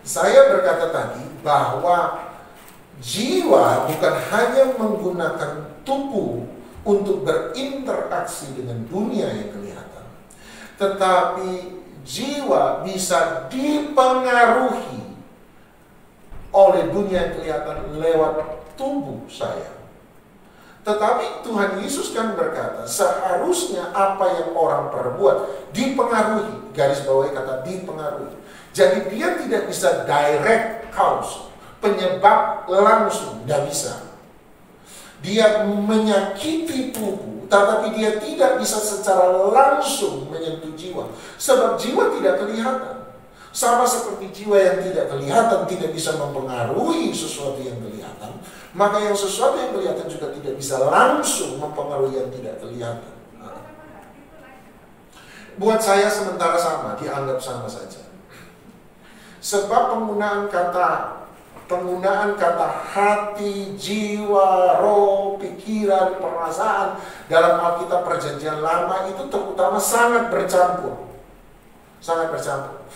Speaker 1: Saya berkata tadi bahwa jiwa bukan hanya menggunakan tubuh untuk berinteraksi dengan dunia yang kelihatan, tetapi jiwa bisa dipengaruhi oleh dunia yang kelihatan lewat tubuh saya. Tetapi Tuhan Yesus kan berkata, seharusnya apa yang orang perbuat dipengaruhi. Garis bawahi kata dipengaruhi. Jadi dia tidak bisa direct cause, penyebab langsung, tidak bisa. Dia menyakiti tubuh, tetapi dia tidak bisa secara langsung menyentuh jiwa. Sebab jiwa tidak kelihatan. Sama seperti jiwa yang tidak kelihatan tidak bisa mempengaruhi sesuatu yang kelihatan, maka yang sesuatu yang kelihatan juga tidak bisa langsung mempengaruhi yang tidak kelihatan. Buat saya sementara sama, dianggap sama saja. Sebab penggunaan kata penggunaan kata hati, jiwa, roh, pikiran, perasaan dalam Alkitab Perjanjian Lama itu terutama sangat bercampur. Sangat bercampur.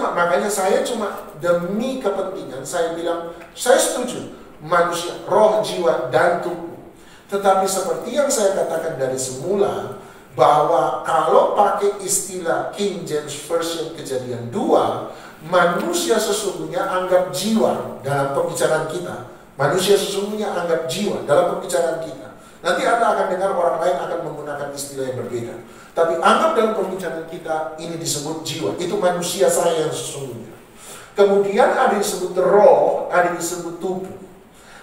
Speaker 1: Makanya saya cuma demi kepentingan, saya bilang, saya setuju manusia, roh, jiwa, dan tubuh. Tetapi seperti yang saya katakan dari semula, bahwa kalau pakai istilah King James Version Kejadian 2, manusia sesungguhnya anggap jiwa dalam pembicaraan kita. Manusia sesungguhnya anggap jiwa dalam pembicaraan kita. Nanti Anda akan dengar orang lain akan menggunakan istilah yang berbeda. Tapi anggap dalam pembicaraan kita ini disebut jiwa. Itu manusia saya yang sesungguhnya. Kemudian ada yang disebut roh, ada yang disebut tubuh.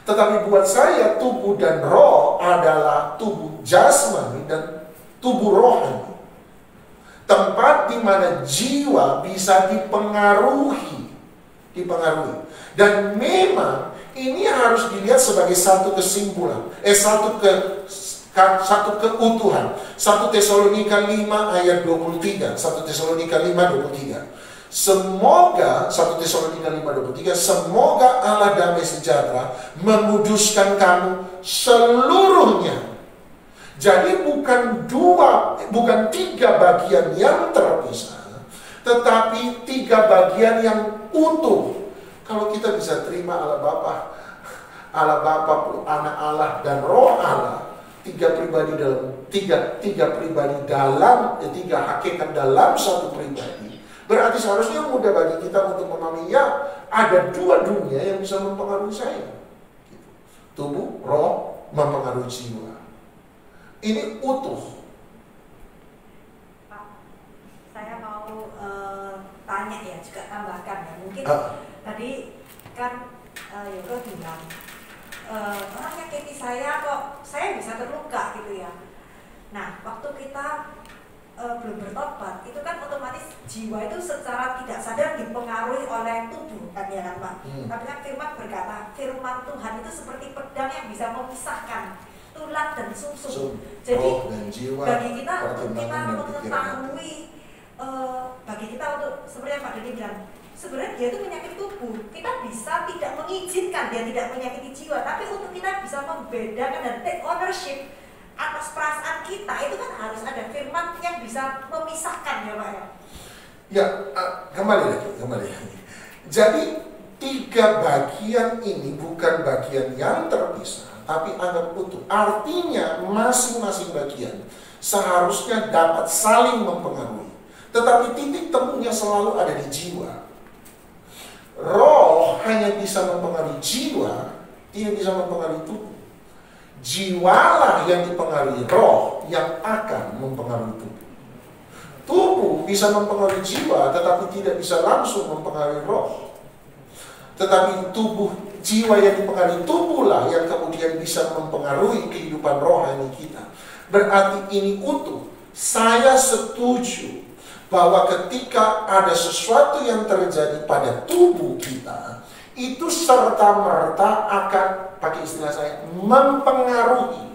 Speaker 1: Tetapi buat saya tubuh dan roh adalah tubuh jasmani dan tubuh rohani. Tempat di mana jiwa bisa dipengaruhi. Dan memang ini harus dilihat sebagai satu kesimpulan, satu keutuhan. 1 Tesalonika 5 ayat 23. 1 Tesalonika 5:23. Semoga 1 Tesalonika 5:23, semoga Allah damai sejahtera menguduskan kamu seluruhnya. Jadi bukan 3 bagian yang terpisah, tetapi 3 bagian yang utuh. Kalau kita bisa terima Allah Bapa, Anak Allah, dan Roh Allah, 3 pribadi dalam 3 hakikat dalam satu pribadi, berarti seharusnya mudah bagi kita untuk memahami, ya, ada 2 dunia yang bisa mempengaruhi saya. Tubuh, roh, mempengaruhi jiwa. Ini utuh.
Speaker 4: Pak, saya mau tanya ya, juga tambahkan ya. Mungkin tadi kan Yoko bilang orang nyakiti saya kok saya bisa terluka gitu ya. Nah, waktu kita belum bertobat, itu kan otomatis jiwa itu secara tidak sadar dipengaruhi oleh tubuh kan ya kan Pak. Tapi kan firman berkata, firman Tuhan itu seperti pedang yang bisa memisahkan tulang dan sumsum. Jadi bagi kita untuk kita mengetahui, bagi kita untuk seperti yang Pak Doni bilang, sebenarnya dia itu menyakiti tubuh, kita bisa tidak mengizinkan dia tidak menyakiti jiwa, tapi untuk kita bisa membedakan dan take ownership atas perasaan kita, itu kan harus ada firman yang bisa memisahkan ya Pak ya.
Speaker 1: Ya, kembali lagi. Jadi 3 bagian ini bukan bagian yang terpisah, tapi anggap utuh. Artinya masing-masing bagian seharusnya dapat saling mempengaruhi. Tetapi titik temunya selalu ada di jiwa. Roh hanya bisa mempengaruhi jiwa, tidak bisa mempengaruhi tubuh. Jiwalah yang dipengaruhi roh yang akan mempengaruhi tubuh. Tubuh bisa mempengaruhi jiwa, tetapi tidak bisa langsung mempengaruhi roh. Tetapi jiwa yang dipengaruhi tubuhlah yang kemudian bisa mempengaruhi kehidupan rohani kita. Berarti ini utuh. Saya setuju bahwa ketika ada sesuatu yang terjadi pada tubuh kita, itu serta-merta akan, pakai istilah saya, mempengaruhi.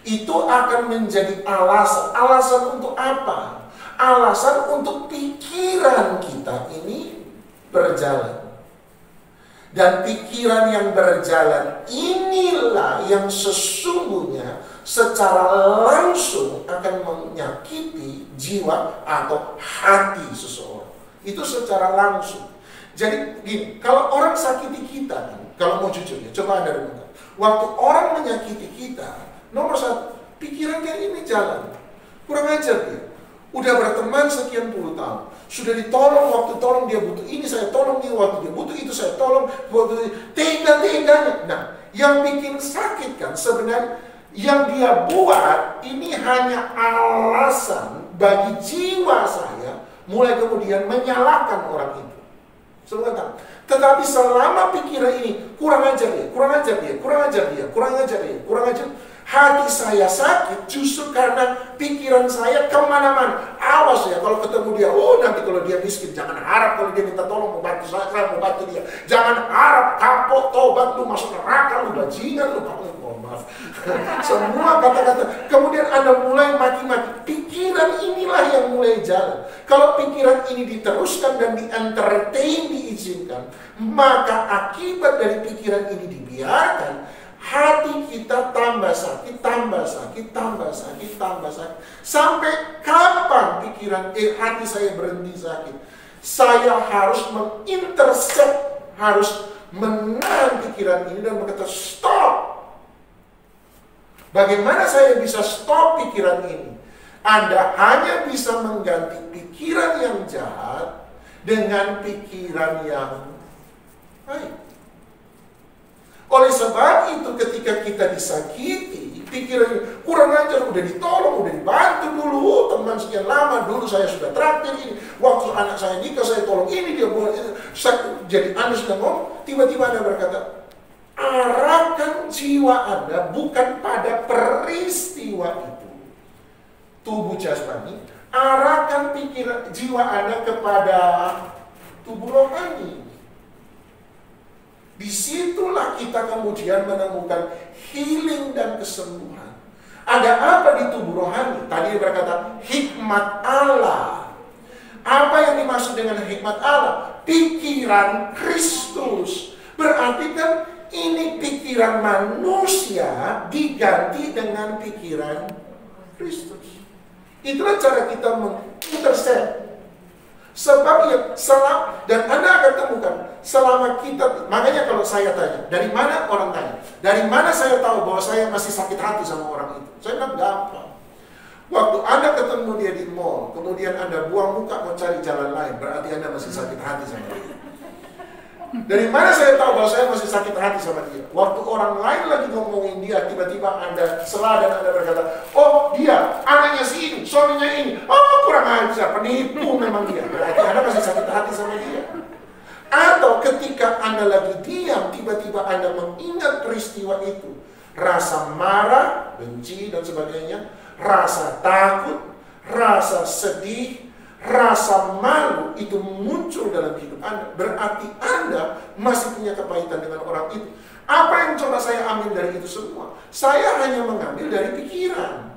Speaker 1: Itu akan menjadi alasan. Alasan untuk apa? Alasan untuk pikiran kita ini berjalan. Dan pikiran yang berjalan inilah yang sesungguhnya secara langsung akan menyakiti jiwa atau hati seseorang. Itu secara langsung. Jadi gini, kalau orang sakiti kita, kalau mau jujur ya, coba Anda renungkan. Waktu orang menyakiti kita, nomor 1, pikiran dia ini jalan. Kurang ajar dia. Udah berteman sekian puluh tahun. Sudah ditolong, waktu tolong dia butuh ini, saya tolong dia, waktu dia butuh itu, saya tolong, waktu tega-teganya. Nah, yang bikin sakit kan sebenarnya yang dia buat ini hanya alasan bagi jiwa saya mulai kemudian menyalahkan orang itu. Sebentar. Tetapi selama pikiran ini kurang ajar dia, hati saya sakit justru karena pikiran saya kemana-mana. Awas ya kalau ketemu dia, nanti kalau dia miskin jangan harap kalau dia minta tolong membantu saya mau bantu dia. Jangan harap kapok tobat lu masuk neraka lu bajingan lu, maaf. Semua kata-kata. Kemudian Anda mulai maki-maki. Pikiran inilah yang mulai jalan. jalan. Kalau pikiran ini diteruskan dan di-entertain, diizinkan, maka akibat dari pikiran ini dibiarkan, hati kita tambah sakit, tambah sakit, tambah sakit, tambah sakit. Sampai kapan hati saya berhenti sakit? Saya harus mengintercept, harus menahan pikiran ini dan berkata, stop. Bagaimana saya bisa stop pikiran ini? Anda hanya bisa mengganti pikiran yang jahat dengan pikiran yang baik. Oleh sebab itu ketika kita disakiti, pikirannya kurang ajar, udah ditolong, udah dibantu dulu, teman sekian lama, dulu saya sudah traktir ini, waktu anak saya nikah saya tolong ini, dia boleh, jadi Anda sudah ngomong, tiba-tiba Anda berkata, arahkan jiwa Anda bukan pada peristiwa itu, tubuh jasmani, arahkan pikiran jiwa Anda kepada tubuh rohani. Disitulah kita kemudian menemukan healing dan kesembuhan. Ada apa di tubuh rohani? Tadi berkata hikmat Allah. Apa yang dimaksud dengan hikmat Allah? Pikiran Kristus. Berarti kan ini pikiran manusia diganti dengan pikiran Kristus. Itulah cara kita mengintercept. Sebab ya, dan Anda akan temukan selama kita, makanya kalau saya tanya, dari mana orang tanya? Dari mana saya tahu bahwa saya masih sakit hati sama orang itu? Saya bilang gampang. Waktu Anda ketemu dia di mall, kemudian Anda buang muka mau cari jalan lain, berarti Anda masih sakit hati sama dia. Dari mana saya tahu bahwa saya masih sakit hati sama dia? Waktu orang lain lagi ngomongin dia, tiba-tiba Anda salah dan Anda berkata, oh dia, anaknya si ini, suaminya ini, oh kurang ajar, penipu memang dia. Berarti Anda masih sakit hati sama dia. Atau ketika Anda lagi diam, tiba-tiba Anda mengingat peristiwa itu. Rasa marah, benci dan sebagainya, rasa takut, rasa sedih, rasa malu itu muncul dalam hidup Anda. Berarti Anda masih punya kepahitan dengan orang itu. Apa yang coba saya ambil dari itu semua? Saya hanya mengambil dari pikiran.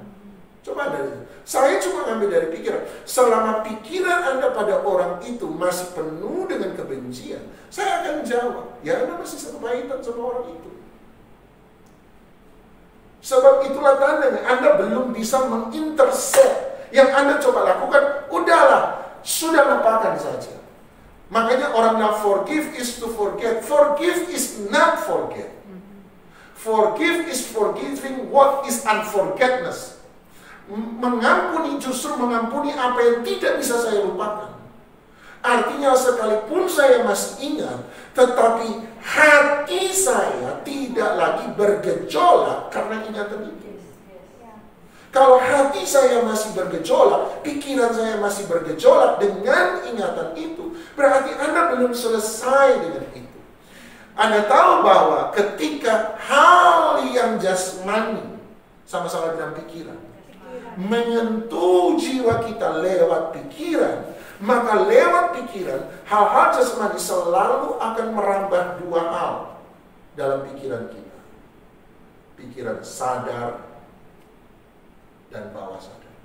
Speaker 1: Coba dari itu. Saya cuma ambil dari pikiran. Selama pikiran Anda pada orang itu masih penuh dengan kebencian, saya akan jawab, ya Anda masih kepahitan sama orang itu. Sebab itulah tandanya Anda belum bisa mengintercept. Yang Anda coba lakukan, udahlah, sudah lupakan saja. Makanya orang bilang forgive is to forget. Forgive is not forget. Forgive is forgiving what is unforgetness. Mengampuni justru mengampuni apa yang tidak bisa saya lupakan. Artinya sekalipun saya masih ingat, tetapi hati saya tidak lagi bergejolak karena ingatan itu. Kalau hati saya masih bergejolak, pikiran saya masih bergejolak dengan ingatan itu, berarti Anda belum selesai dengan itu. Anda tahu bahwa ketika hal yang jasmani, sama-sama dalam pikiran, menyentuh jiwa kita lewat pikiran, maka lewat pikiran, hal-hal jasmani selalu akan merambah dua hal dalam pikiran kita. Pikiran sadar dan bawah sadar.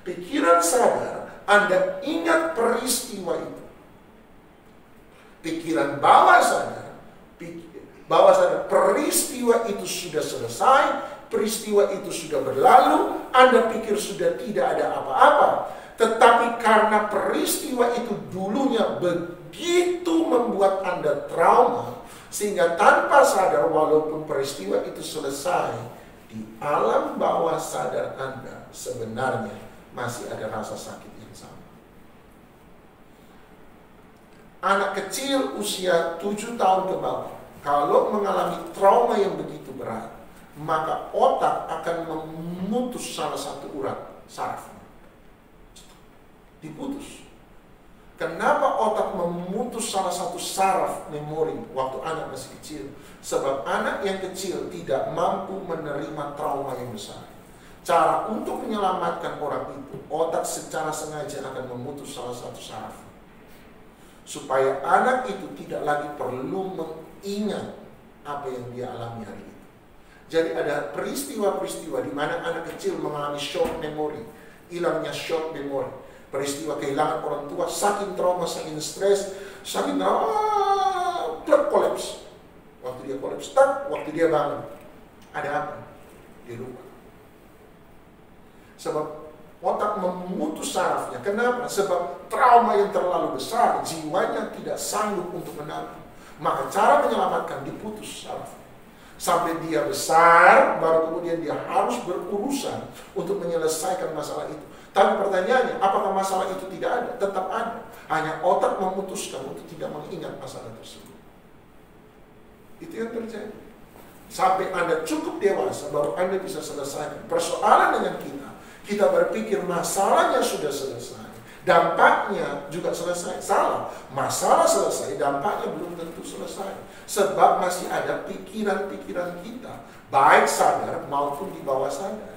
Speaker 1: Pikiran sadar, Anda ingat peristiwa itu. Pikiran bawah sadar, peristiwa itu sudah selesai, peristiwa itu sudah berlalu, Anda pikir sudah tidak ada apa-apa. Tetapi karena peristiwa itu dulunya begitu membuat Anda trauma, sehingga tanpa sadar walaupun peristiwa itu selesai, di alam bawah sadar Anda sebenarnya masih ada rasa sakit yang sama. Anak kecil usia 7 tahun ke bawah, kalau mengalami trauma yang begitu berat, maka otak akan memutus salah satu urat saraf. Diputus. Kenapa otak memutus salah satu saraf memori waktu anak masih kecil? Sebab anak yang kecil tidak mampu menerima trauma yang besar. Cara untuk menyelamatkan orang itu, otak secara sengaja akan memutus salah satu saraf. Supaya anak itu tidak lagi perlu mengingat apa yang dia alami hari itu. Jadi ada peristiwa-peristiwa di mana anak kecil mengalami shock memory. hilangnya short memory. Peristiwa kehilangan orang tua, saking trauma, saking stres, saking kolaps. Waktu dia kolaps, waktu dia bangun, ada apa? Dia lupa. Sebab otak memutus sarafnya. Kenapa? Sebab trauma yang terlalu besar, jiwanya tidak sanggup untuk menampung. Maka cara menyelamatkan diputus saraf. Sampai dia besar, baru kemudian dia harus berurusan untuk menyelesaikan masalah itu. Tapi pertanyaannya, apakah masalah itu tidak ada? Tetap ada. Hanya otak memutuskan untuk tidak mengingat masalah tersebut. Itu yang terjadi. Sampai Anda cukup dewasa, baru Anda bisa selesaikan. Persoalan dengan kita berpikir masalahnya sudah selesai, dampaknya juga selesai. Salah, masalah selesai, dampaknya belum tentu selesai. Sebab masih ada pikiran-pikiran kita, baik sadar maupun di bawah sadar.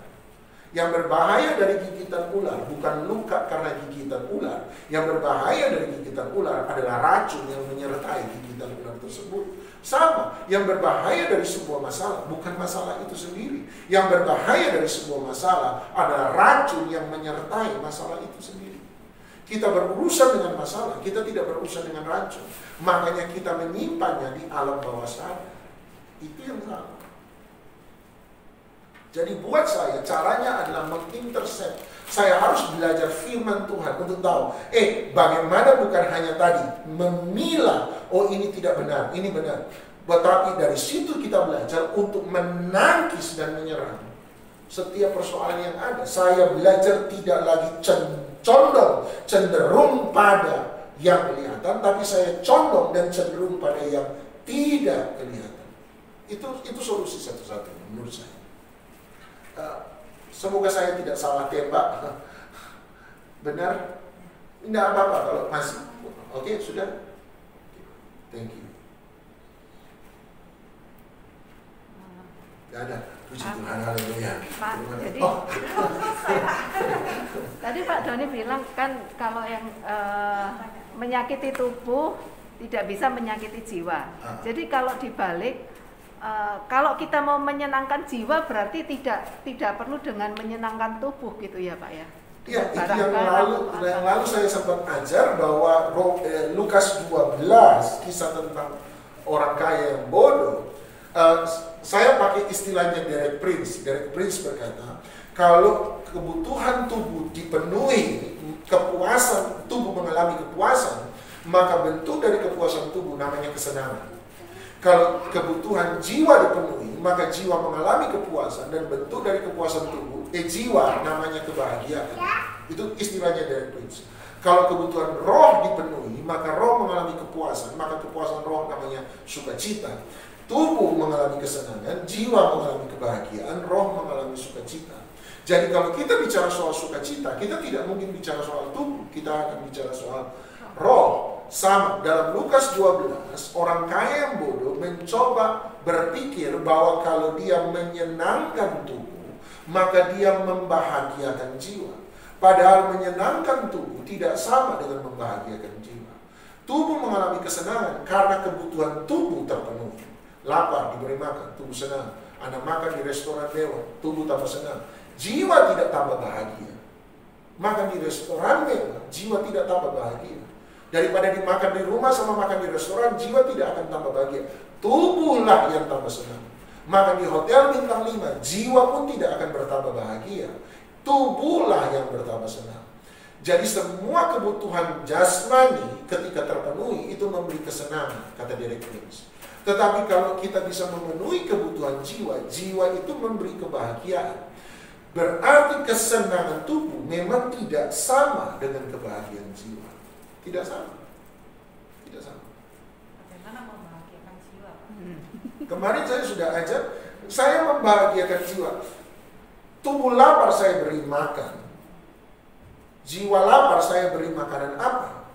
Speaker 1: Yang berbahaya dari gigitan ular bukan luka karena gigitan ular. Yang berbahaya dari gigitan ular adalah racun yang menyertai gigitan ular tersebut. Sama, yang berbahaya dari sebuah masalah bukan masalah itu sendiri. Yang berbahaya dari sebuah masalah adalah racun yang menyertai masalah itu sendiri. Kita berurusan dengan masalah, kita tidak berurusan dengan racun. Makanya kita menyimpannya di alam bawah sadar. Itu yang salah. Jadi buat saya, caranya adalah mengintercept. Saya harus belajar firman Tuhan untuk tahu, bagaimana bukan hanya tadi memilah, oh ini tidak benar, ini benar. Tetapi dari situ kita belajar untuk menangkis dan menyerang setiap persoalan yang ada. Saya belajar tidak lagi cenderung pada yang kelihatan, tapi saya condong dan cenderung pada yang tidak kelihatan. Itu solusi satu-satunya menurut saya. Semoga saya tidak salah tembak. Benar? Tidak apa-apa kalau masih. Oke, sudah. Thank you. Gak ada. Puji Tuhan, haleluya.
Speaker 2: Pak, jadi tadi Pak Doni bilang kan kalau yang menyakiti tubuh tidak bisa menyakiti jiwa. Jadi kalau dibalik, kalau kita mau menyenangkan jiwa berarti tidak perlu dengan menyenangkan tubuh gitu ya Pak ya?
Speaker 1: Iya, itu yang lalu saya sempat ajar bahwa Lukas 12 kisah tentang orang kaya yang bodoh. Saya pakai istilahnya Derek Prince. Derek Prince berkata, kalau kebutuhan tubuh dipenuhi, kepuasan tubuh mengalami kepuasan, maka bentuk dari kepuasan tubuh namanya kesenangan. Kalau kebutuhan jiwa dipenuhi, maka jiwa mengalami kepuasan dan bentuk dari kepuasan tubuh, jiwa namanya kebahagiaan. Itu istilahnya Derek Prince. Kalau kebutuhan roh dipenuhi, maka roh mengalami kepuasan, maka kepuasan roh namanya sukacita. Tubuh mengalami kesenangan, jiwa mengalami kebahagiaan, roh mengalami sukacita. Jadi kalau kita bicara soal sukacita, kita tidak mungkin bicara soal tubuh, kita akan bicara soal roh. Sama, dalam Lukas 12, orang kaya yang bodoh mencoba berpikir bahwa kalau dia menyenangkan tubuh, maka dia membahagiakan jiwa. Padahal menyenangkan tubuh tidak sama dengan membahagiakan jiwa. Tubuh mengalami kesenangan karena kebutuhan tubuh terpenuhi. Lapar, diberi makan, tubuh senang. Anda makan di restoran mewah, tubuh tambah senang. Jiwa tidak tambah bahagia. Makan di restoran mewah, jiwa tidak tambah bahagia. Daripada dimakan di rumah sama makan di restoran, jiwa tidak akan tambah bahagia. Tubuhlah yang tambah senang. Makan di hotel bintang 5, jiwa pun tidak akan bertambah bahagia. Tubuhlah yang bertambah senang. Jadi semua kebutuhan jasmani ketika terpenuhi itu memberi kesenangan, kata Derek Prince. Tetapi kalau kita bisa memenuhi kebutuhan jiwa, jiwa itu memberi kebahagiaan. Berarti kesenangan tubuh memang tidak sama dengan kebahagiaan jiwa. Tidak sama. Tidak sama.
Speaker 4: Bagaimana membahagiakan jiwa?
Speaker 1: Kemarin saya sudah ajar, saya membahagiakan jiwa. Tubuh lapar saya beri makan. Jiwa lapar saya beri makanan apa?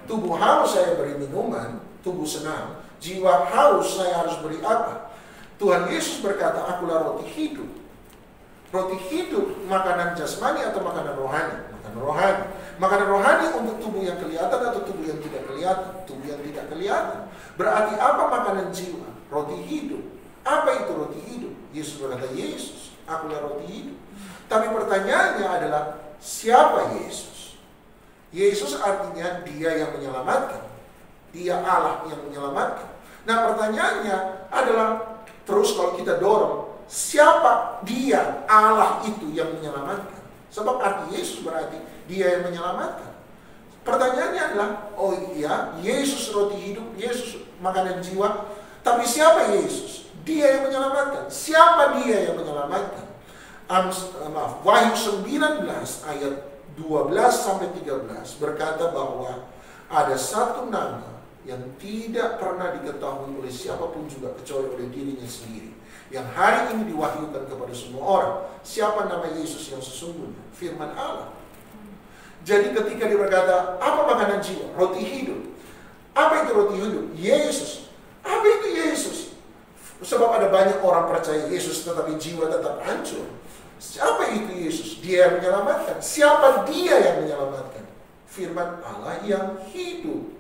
Speaker 1: Tubuh haus saya beri minuman. Tubuh senang. Jiwa haus saya harus beri apa? Tuhan Yesus berkata, akulah roti hidup. Roti hidup, makanan jasmani atau makanan rohani? Makanan rohani. Makanan rohani untuk tubuh yang kelihatan atau tubuh yang tidak kelihatan? Tubuh yang tidak kelihatan. Berarti apa makanan jiwa? Roti hidup. Apa itu roti hidup? Yesus berkata, Yesus Akulah roti hidup. Tapi pertanyaannya adalah, siapa Yesus? Yesus artinya dia yang menyelamatkan. Dia Allah yang menyelamatkan. Nah pertanyaannya adalah, terus kalau kita dorong, siapa dia Allah itu yang menyelamatkan? Sebab arti Yesus berarti dia yang menyelamatkan. Pertanyaannya adalah, oh iya, Yesus roti hidup, Yesus makanan jiwa. Tapi siapa Yesus? Dia yang menyelamatkan. Siapa dia yang menyelamatkan? Wahyu 19 ayat 12-13 berkata bahwa ada satu nama yang tidak pernah diketahui oleh siapapun juga kecuali oleh dirinya sendiri, yang hari ini diwahyukan kepada semua orang. Siapa nama Yesus yang sesungguhnya? Firman Allah. Jadi ketika dia berkata, apa makanan jiwa? Roti hidup. Apa itu roti hidup? Yesus. Apa itu Yesus? Sebab ada banyak orang percaya Yesus tetapi jiwa tetap hancur. Siapa itu Yesus? Dia yang menyelamatkan. Siapa dia yang menyelamatkan? Firman Allah yang hidup.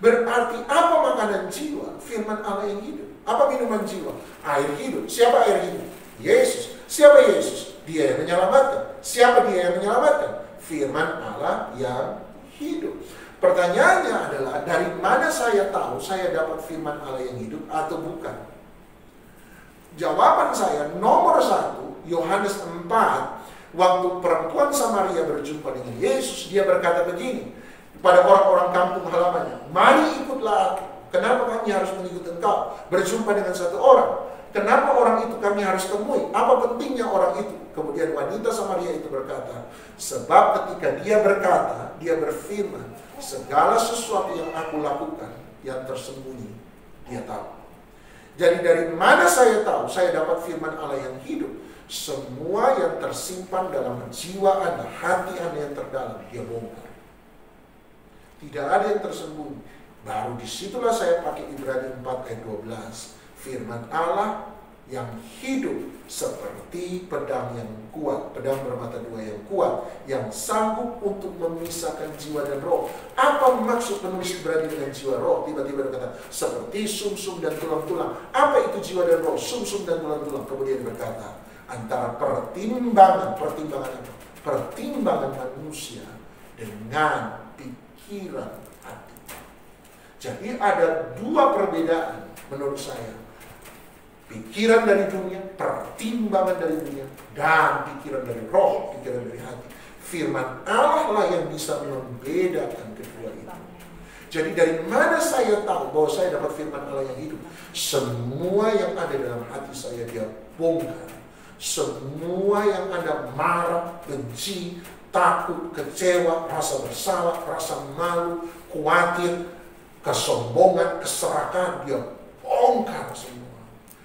Speaker 1: Berarti apa makanan jiwa? Firman Allah yang hidup. Apa minuman jiwa? Air hidup. Siapa air hidup? Yesus. Siapa Yesus? Dia yang menyelamatkan. Siapa dia yang menyelamatkan? Firman Allah yang hidup. Pertanyaannya adalah, dari mana saya tahu saya dapat firman Allah yang hidup atau bukan? Jawaban saya nomor 1, Yohanes 4, waktu perempuan Samaria berjumpa dengan Yesus, dia berkata begini pada orang-orang kampung halamannya, mari ikutlah aku. Kenapa kami harus mengikut engkau? Berjumpa dengan satu orang. Kenapa orang itu kami harus temui? Apa pentingnya orang itu? Kemudian wanita Samaria itu berkata, sebab ketika dia berkata, dia berfirman, segala sesuatu yang aku lakukan, yang tersembunyi, dia tahu. Jadi dari mana saya tahu saya dapat firman Allah yang hidup? Semua yang tersimpan dalam jiwa Anda, hati Anda yang terdalam, dia bongkar. Tidak ada yang tersembunyi. Baru disitulah saya pakai Ibrani 4 ayat 12. Firman Allah yang hidup seperti pedang yang kuat, pedang bermata dua yang kuat, yang sanggup untuk memisahkan jiwa dan roh. Apa maksud penulis Ibrani dengan jiwa roh? Tiba-tiba berkata, seperti sumsum dan tulang-tulang. Apa itu jiwa dan roh? Sumsum dan tulang-tulang. Kemudian berkata, antara pertimbangan manusia dengan pikiran hati. Jadi ada dua perbedaan menurut saya. Pikiran dari dunia, pertimbangan dari dunia, dan pikiran dari roh, pikiran dari hati. Firman Allah lah yang bisa membedakan kedua itu. Jadi dari mana saya tahu bahwa saya dapat firman Allah yang hidup? Semua yang ada dalam hati saya dia bongkar. Semua yang Anda marah, benci, takut, kecewa, rasa bersalah, rasa malu, khawatir, kesombongan, keserakahan, dia bongkar semua.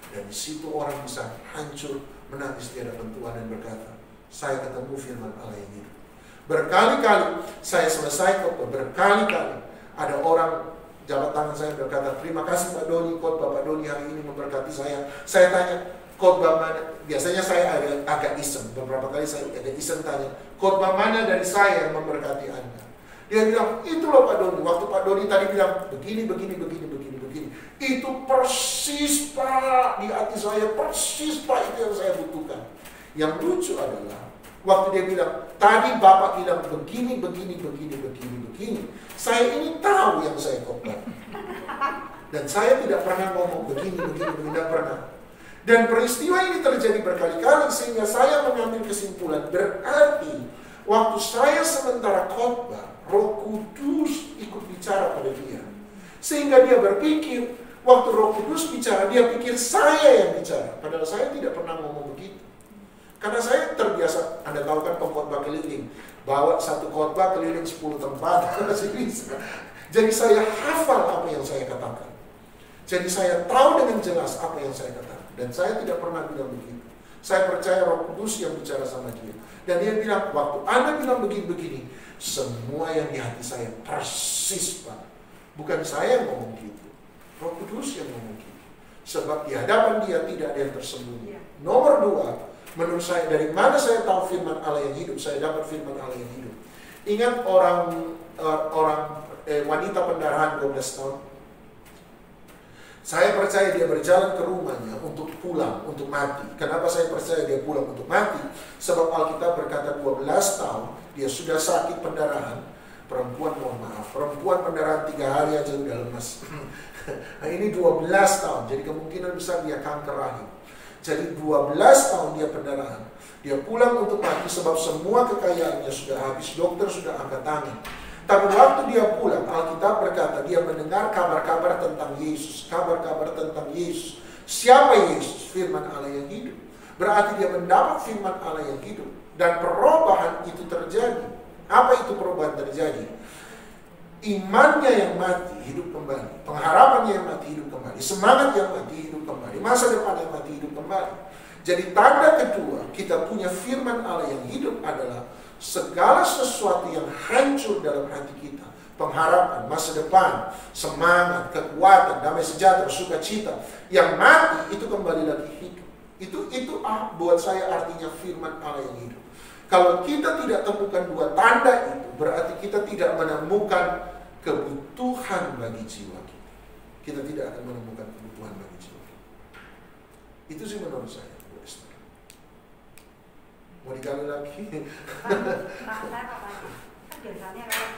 Speaker 1: Dan di situ orang bisa hancur, menangis di hadapan Tuhan dan berkata, saya ketemu firman Allah yang hidup. Berkali-kali saya selesai khotbah, berkali-kali ada orang jabat tangan saya berkata, terima kasih Pak Doni, khotbah Pak Doni hari ini memberkati saya. Saya tanya, khotbah mana? Biasanya saya agak iseng, beberapa kali saya agak iseng tanya, khotbah mana dari saya yang memberkati Anda? Dia bilang, itu loh Pak Doni. Waktu Pak Doni tadi bilang, begini. Itu persis Pak, di hati saya persis Pak, itu yang saya butuhkan. Yang lucu adalah, waktu dia bilang, tadi Bapak bilang begini. Saya ini tahu yang saya khotbah. Dan saya tidak pernah ngomong begini, tidak pernah. Dan peristiwa ini terjadi berkali-kali sehingga saya mengambil kesimpulan, berarti waktu saya sementara khotbah, Roh Kudus ikut bicara pada dia. Sehingga dia berpikir, waktu Roh Kudus bicara, dia pikir saya yang bicara. Padahal saya tidak pernah ngomong begitu. Karena saya terbiasa, Anda tahu kan pengkhotbah keliling. Bawa satu khotbah keliling 10 tempat, masih bisa. Jadi saya hafal apa yang saya katakan. Jadi saya tahu dengan jelas apa yang saya katakan. Dan saya tidak pernah bilang begitu. Saya percaya Roh Kudus yang bicara sama dia. Dan dia bilang, waktu Anda bilang begini, semua yang di hati saya persis Pak. Bukan saya yang ngomong gitu. Roh Kudus yang ngomong gitu. Sebab di hadapan dia tidak ada yang tersembunyi. Nomor 2, menurut saya, dari mana saya tahu firman Allah yang hidup? Saya dapat firman Allah yang hidup. Ingat wanita pendarahan 12 tahun. Saya percaya dia berjalan ke rumahnya untuk pulang, untuk mati. Kenapa saya percaya dia pulang untuk mati? Sebab Alkitab berkata 12 tahun dia sudah sakit pendarahan. Perempuan, mohon maaf, perempuan pendarahan 3 hari aja udah lemas. Nah, ini 12 tahun, jadi kemungkinan besar dia kanker rahim. Jadi 12 tahun dia pendarahan. Dia pulang untuk mati sebab semua kekayaannya sudah habis, dokter sudah angkat tangan. Tapi waktu dia pulang, Alkitab berkata dia mendengar kabar-kabar tentang Yesus. Kabar-kabar tentang Yesus. Siapa Yesus? Firman Allah yang hidup. Berarti dia mendapat firman Allah yang hidup. Dan perubahan itu terjadi. Apa itu perubahan terjadi? Imannya yang mati hidup kembali. Pengharapannya yang mati hidup kembali. Semangat yang mati hidup kembali. Masa depan yang mati hidup kembali. Jadi tanda kedua, kita punya firman Allah yang hidup adalah segala sesuatu yang hancur dalam hati kita, pengharapan, masa depan, semangat, kekuatan, damai sejahtera, sukacita, yang mati itu kembali lagi hidup. Itu buat saya artinya firman Allah yang hidup. Kalau kita tidak temukan dua tanda itu, berarti kita tidak menemukan kebutuhan bagi jiwa kita. Kita tidak akan menemukan kebutuhan bagi jiwa kita. Itu sih menurut saya. Mau dikali lagi?
Speaker 4: Saya kan biasanya kalau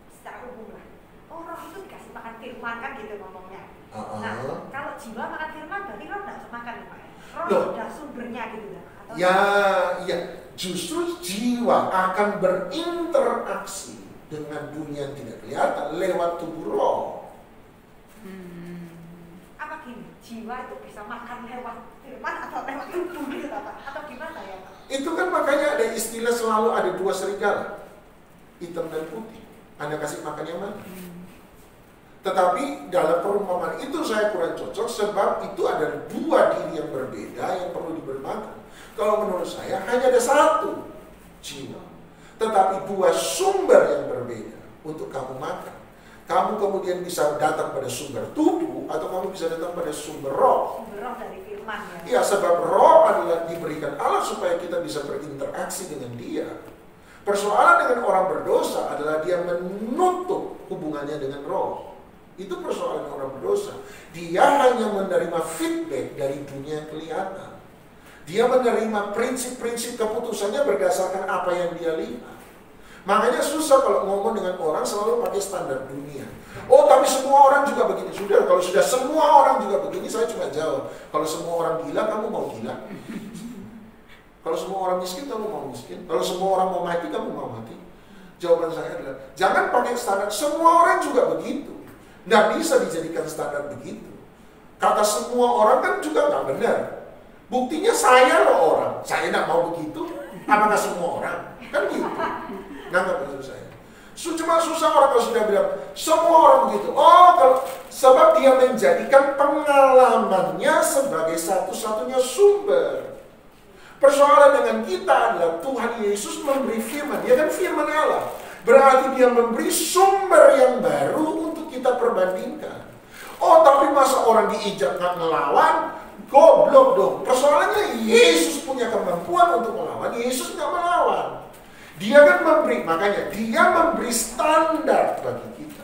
Speaker 4: secara umum lah, roh itu dikasih makan firman kan gitu ngomongnya. Nah, kalau jiwa makan firman berarti roh tidak usah makan ya Pak? Roh sudah sumbernya gitu lah.
Speaker 1: Ya, justru jiwa akan berinteraksi dengan dunia yang tidak kelihatan lewat tubuh roh.
Speaker 4: Apa gini, jiwa itu bisa makan lewat firman atau lewat tubuh gitu Pak? Atau gimana ya Pak?
Speaker 1: Itu kan makanya ada istilah selalu ada 2 serigala, hitam dan putih. Anda kasih makan yang mana? Tetapi dalam perumpamaan itu saya kurang cocok sebab itu ada 2 diri yang berbeda yang perlu diberi makan. Kalau menurut saya hanya ada 1 jiwa, tetapi 2 sumber yang berbeda untuk kamu makan. Kamu kemudian bisa datang pada sumber tubuh atau kamu bisa datang pada sumber roh.
Speaker 4: Sumber roh dari firman ya.
Speaker 1: Iya, sebab roh adalah diberikan Allah supaya kita bisa berinteraksi dengan dia. Persoalan dengan orang berdosa adalah dia menutup hubungannya dengan roh. Itu persoalan orang berdosa. Dia hanya menerima feedback dari dunia yang kelihatan. Dia menerima prinsip-prinsip keputusannya berdasarkan apa yang dia lihat. Makanya susah kalau ngomong dengan orang selalu pakai standar dunia. Oh, tapi semua orang juga begini. Sudah, kalau sudah semua orang juga begini, saya cuma jawab. Kalau semua orang gila, kamu mau gila? Kalau semua orang miskin, kamu mau miskin? Kalau semua orang mau mati, kamu mau mati? Jawaban saya adalah, jangan pakai standar. Semua orang juga begitu. Nggak bisa dijadikan standar begitu. Kata semua orang kan juga nggak benar. Buktinya saya loh orang. Saya nggak mau begitu. Apakah semua orang? Kan gitu. Nggak maksud saya. Cuma susah orang kalau sudah bilang semua orang begitu. Oh, kalau sebab dia menjadikan pengalamannya sebagai satu-satunya sumber. Persoalan dengan kita adalah Tuhan Yesus memberi firman. Dia kan firman Allah. Berarti dia memberi sumber yang baru untuk kita perbandingkan. Oh, tapi masa orang diijak nggak ngelawan? Goblok dong. Persoalannya Yesus punya kemampuan untuk melawan. Yesus nggak melawan. Dia kan memberi, makanya dia memberi standar bagi kita.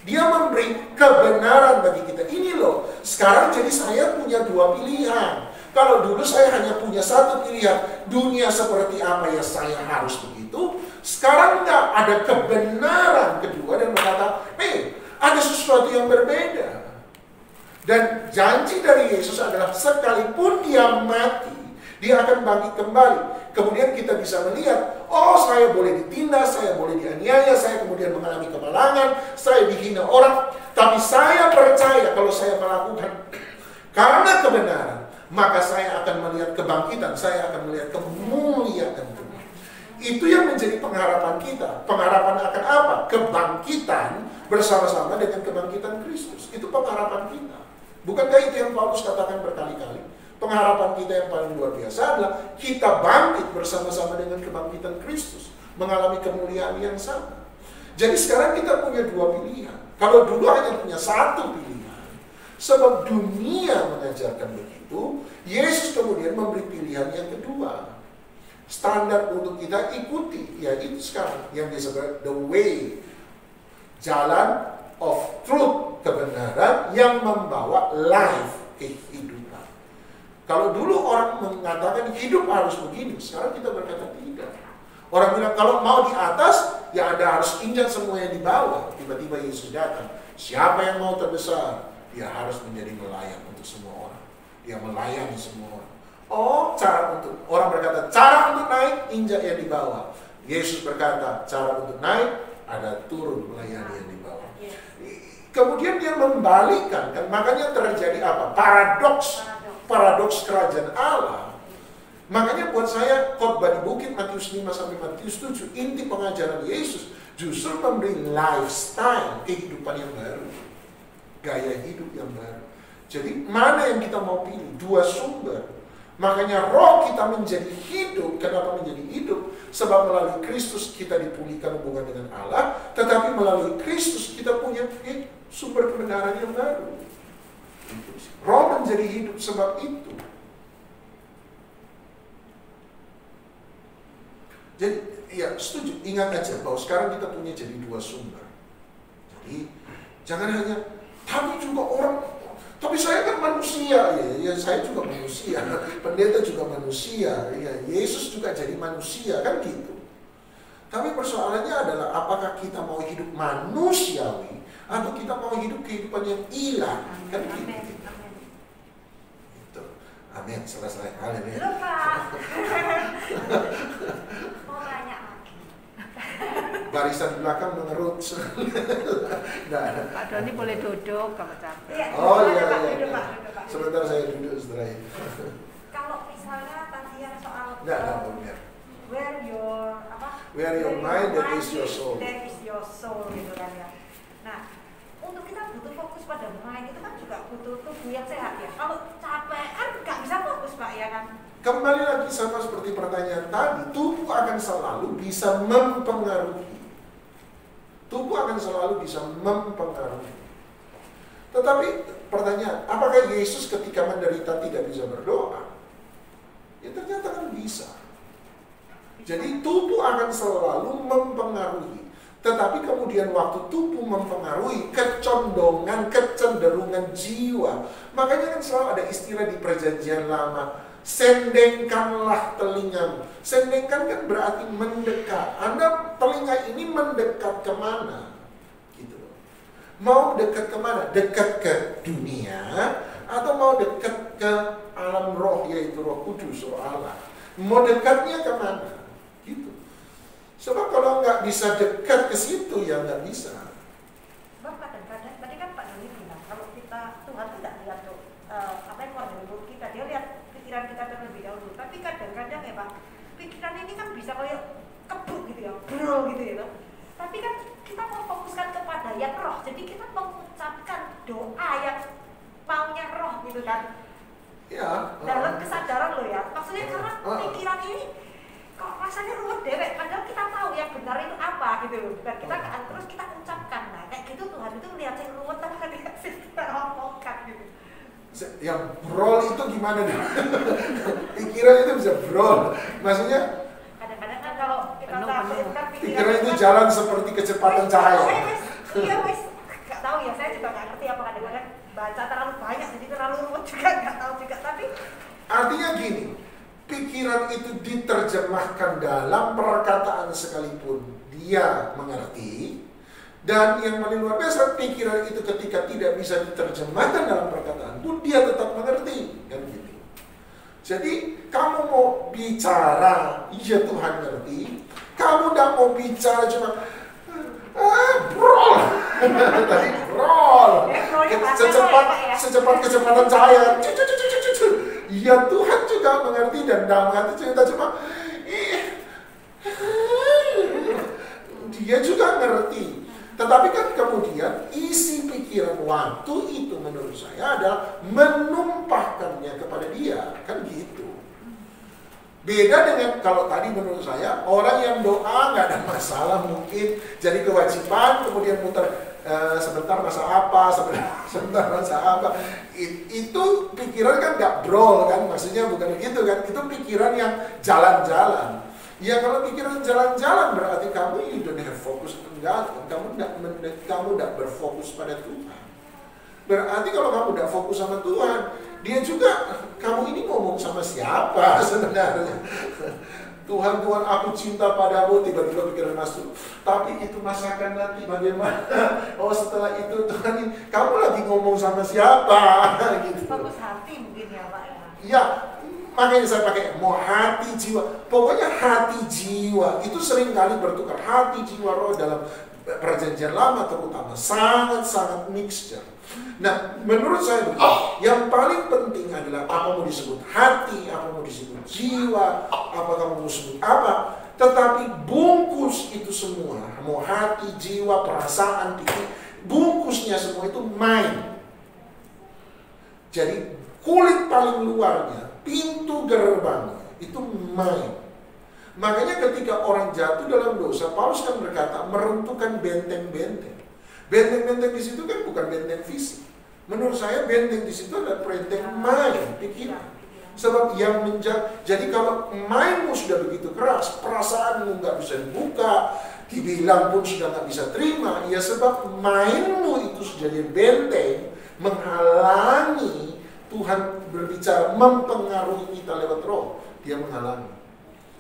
Speaker 1: Dia memberi kebenaran bagi kita. Ini loh, sekarang jadi saya punya 2 pilihan. Kalau dulu saya hanya punya 1 pilihan, dunia seperti apa ya saya harus begitu. Sekarang enggak, ada kebenaran kedua dan berkata, ada sesuatu yang berbeda. Dan janji dari Yesus adalah sekalipun dia mati, dia akan bangkit kembali. Kemudian kita bisa melihat, oh saya boleh ditindas, saya boleh dianiaya, saya kemudian mengalami kemalangan, saya dihina orang. Tapi saya percaya kalau saya melakukan karena kebenaran, maka saya akan melihat kebangkitan, saya akan melihat kemuliaan Tuhan. Itu yang menjadi pengharapan kita. Pengharapan akan apa? Kebangkitan bersama-sama dengan kebangkitan Kristus. Itu pengharapan kita. Bukankah itu yang Paulus katakan berkali-kali? Pengharapan kita yang paling luar biasa adalah kita bangkit bersama-sama dengan kebangkitan Kristus, mengalami kemuliaan yang sama. Jadi sekarang kita punya 2 pilihan. Kalau dulu hanya punya 1 pilihan, sebab dunia mengajarkan begitu, Yesus kemudian memberi pilihan yang kedua. Standar untuk kita ikuti, yaitu sekarang yang disebut the way, jalan of truth, kebenaran yang membawa life, kehidupan. Kalau dulu orang mengatakan hidup harus begini, sekarang kita berkata tidak. Orang bilang kalau mau di atas, ya Anda harus injak semua yang di bawah. Tiba-tiba Yesus datang. Siapa yang mau terbesar? Dia harus menjadi melayan untuk semua orang. Dia melayani semua orang. Oh, cara untuk orang berkata, cara untuk naik, injak yang di bawah. Yesus berkata, cara untuk naik, ada turun melayani yang di bawah. Kemudian dia membalikkan, kan? Makanya terjadi apa? Paradoks kerajaan Allah. Makanya buat saya khotbah di bukit Matius 5 sampai Matius 7, inti pengajaran Yesus justru memberi lifestyle, kehidupan yang baru, gaya hidup yang baru. Jadi mana yang kita mau pilih? Dua sumber. Makanya roh kita menjadi hidup. Kenapa menjadi hidup? Sebab melalui Kristus kita dipulihkan hubungan dengan Allah, tetapi melalui Kristus kita punya sumber kebenaran yang baru. Roh menjadi hidup sebab itu. Jadi, ya setuju. Ingat aja bahwa sekarang kita punya jadi dua sumber. Jadi, jangan hanya, tapi juga orang, tapi saya kan manusia, ya saya juga manusia. Pendeta juga manusia, ya Yesus juga jadi manusia, kan gitu. Tapi persoalannya adalah apakah kita mau hidup manusiawi atau kita mau hidup kehidupan yang ilahi, kan gitu. Amin, selesai. Haleluya.
Speaker 4: Lupa. Mau tanya lagi.
Speaker 1: Barisan belakang mengerut.
Speaker 2: Pak Doni boleh duduk kalau capek.
Speaker 1: Oh iya.
Speaker 4: Duduk, Pak.
Speaker 1: Sebentar saya duduk setelah ini.
Speaker 4: Kalau misalnya tadi yang soal
Speaker 1: Benar.
Speaker 4: where your mind,
Speaker 1: that is your soul.
Speaker 4: That is your soul gitu kan ya. Nah, untuk kita butuh fokus pada mind itu kan juga butuh tubuh yang sehat ya. Kalau capek kan nggak bisa fokus Pak ya kan.
Speaker 1: Kembali lagi sama seperti pertanyaan tadi, tubuh akan selalu bisa mempengaruhi. Tubuh akan selalu bisa mempengaruhi. Tetapi pertanyaan, apakah Yesus ketika menderita tidak bisa berdoa? Ya ternyata kan bisa. Jadi tubuh akan selalu mempengaruhi. Tetapi kemudian waktu tubuh mempengaruhi kecondongan, kecenderungan jiwa. Makanya kan selalu ada istilah di Perjanjian Lama, sendengkanlah telingamu. Sendengkan kan berarti mendekat. Anda telinga ini mendekat kemana? Gitu. Mau dekat kemana? Dekat ke dunia atau mau dekat ke alam roh, yaitu Roh Kudus, Roh Allah. Mau dekatnya kemana? Gitu. Sebab kalau nggak bisa dekat ke situ, ya nggak bisa.
Speaker 4: Sebab kadang-kadang, tadi kan Pak Doni bilang, kalau kita, Tuhan itu nggak lihat tuh, apa yang keluar dari mulut kita, dia lihat pikiran kita terlebih dahulu. Tapi kadang-kadang ya Pak, pikiran ini kan bisa kayak kebuk gitu ya, bro gitu ya. Tapi kan kita mau fokuskan kepada yang roh, jadi kita mengucapkan doa yang maunya roh gitu kan.
Speaker 1: Ya.
Speaker 4: Dalam kesadaran lo ya, maksudnya karena pikiran ini kok rasanya ruwet dewek, padahal kita tahu yang benar itu apa gitu. Dan kita terus kita ucapkan, nah kayak gitu Tuhan itu lihat yang ruwet tapi kan dikasih kita ngomongkan gitu.
Speaker 1: Yang brol itu gimana nih? Pikiran itu bisa brol. Maksudnya
Speaker 4: kadang-kadang kan kalau kita tahu kan
Speaker 1: pikiran itu jalan seperti kecepatan cahaya.
Speaker 4: Iya wes, nggak tahu ya, saya juga nggak ngerti apa kadang-kadang baca terlalu banyak jadi terlalu ruwet juga, nggak tahu juga. Tapi
Speaker 1: artinya gini, pikiran itu diterjemahkan dalam perkataan sekalipun dia mengerti. Dan yang paling luar biasa, pikiran itu ketika tidak bisa diterjemahkan dalam perkataan pun dia tetap mengerti, kan gitu. Jadi kamu mau bicara, iya Tuhan ngerti. Kamu tidak mau bicara cuma brol. Tadi brol. Secepat kecepatan cahaya. Iya Tuhan juga mengerti, dan dalam hati cerita cuma dia juga ngerti. Tetapi kan kemudian isi pikiran waktu itu menurut saya adalah menumpahkannya kepada dia, kan gitu. Beda dengan kalau tadi menurut saya orang yang doa nggak ada masalah, mungkin jadi kewajiban kemudian muter sebentar masa apa, sebentar masa apa. Itu pikiran kan nggak brol kan, maksudnya bukan begitu kan. Itu pikiran yang jalan-jalan. Ya kalau pikiran jalan-jalan berarti kamu you don't have focus on God. Kamu tidak berfokus pada Tuhan. Berarti kalau kamu tidak fokus sama Tuhan, dia juga, kamu ini ngomong sama siapa sebenarnya? Tuhan, Tuhan aku cinta padamu, tiba-tiba pikiran masuk. Tapi itu masakan nanti bagaimana? Oh setelah itu Tuhan ini, kamu lagi ngomong sama siapa? Gitu.
Speaker 4: Fokus hati mungkin ya Pak ya.
Speaker 1: Ya, makanya saya pakai mau hati jiwa. Pokoknya hati jiwa itu sering kali bertukar. Hati jiwa roh dalam perjanjian lama terutama sangat-sangat mixture. Nah, menurut saya yang paling penting adalah apa mau disebut hati, apa mau disebut jiwa, apa kamu mau sebut apa. Tetapi bungkus itu semua, mau hati, jiwa, perasaan, pikir, bungkusnya semua itu mind. Jadi kulit paling luarnya, pintu gerbangnya itu mind. Makanya ketika orang jatuh dalam dosa, Paulus kan berkata meruntuhkan benteng-benteng. Benteng-benteng di situ kan bukan benteng fisik. Menurut saya benteng di situ adalah benteng mind, pikiran. Sebab yang jadi kalau mindmu sudah begitu keras, perasaanmu nggak bisa dibuka, dibilang pun sudah nggak bisa terima, ya sebab mindmu itu sudah jadi benteng, menghalangi Tuhan berbicara, mempengaruhi kita lewat roh. Dia menghalangi.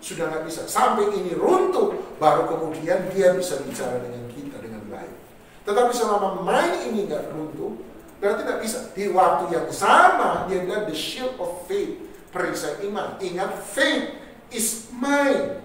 Speaker 1: Sudah nggak bisa. Sampai ini runtuh, baru kemudian dia bisa bicara dengan kita dengan baik. Tetapi selama mind ini nggak runtuh, berarti nggak bisa. Di waktu yang sama, dia bilang the shield of faith, perisai iman. Ingat, faith is mind.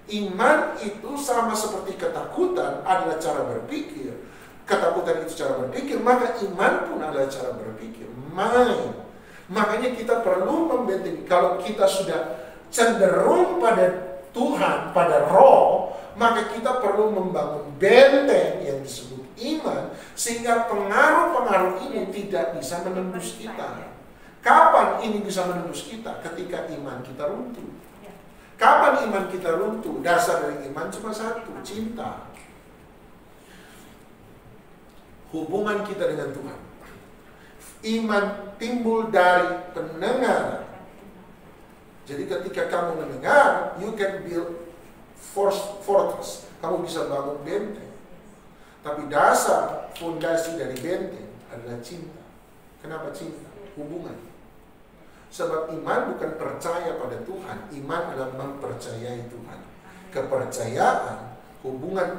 Speaker 1: Iman itu sama seperti ketakutan adalah cara berpikir. Ketakutan itu cara berpikir, maka iman pun adalah cara berpikir. Mind. Makanya kita perlu membentengi. Kalau kita sudah cenderung pada Tuhan, pada roh, maka kita perlu membangun benteng yang disebut iman, sehingga pengaruh-pengaruh ini tidak bisa menembus kita. Kapan ini bisa menembus kita? Ketika iman kita runtuh. Kapan iman kita runtuh? Dasar dari iman cuma satu, cinta. Hubungan kita dengan Tuhan. Iman timbul dari pendengaran. Jadi ketika kamu mendengar, you can build fortress. Kamu bisa bangun benteng. Tapi dasar, fondasi dari benteng adalah cinta. Kenapa cinta? Hubungan. Sebab iman bukan percaya pada Tuhan. Iman adalah mempercayai Tuhan. Kepercayaan, hubungan,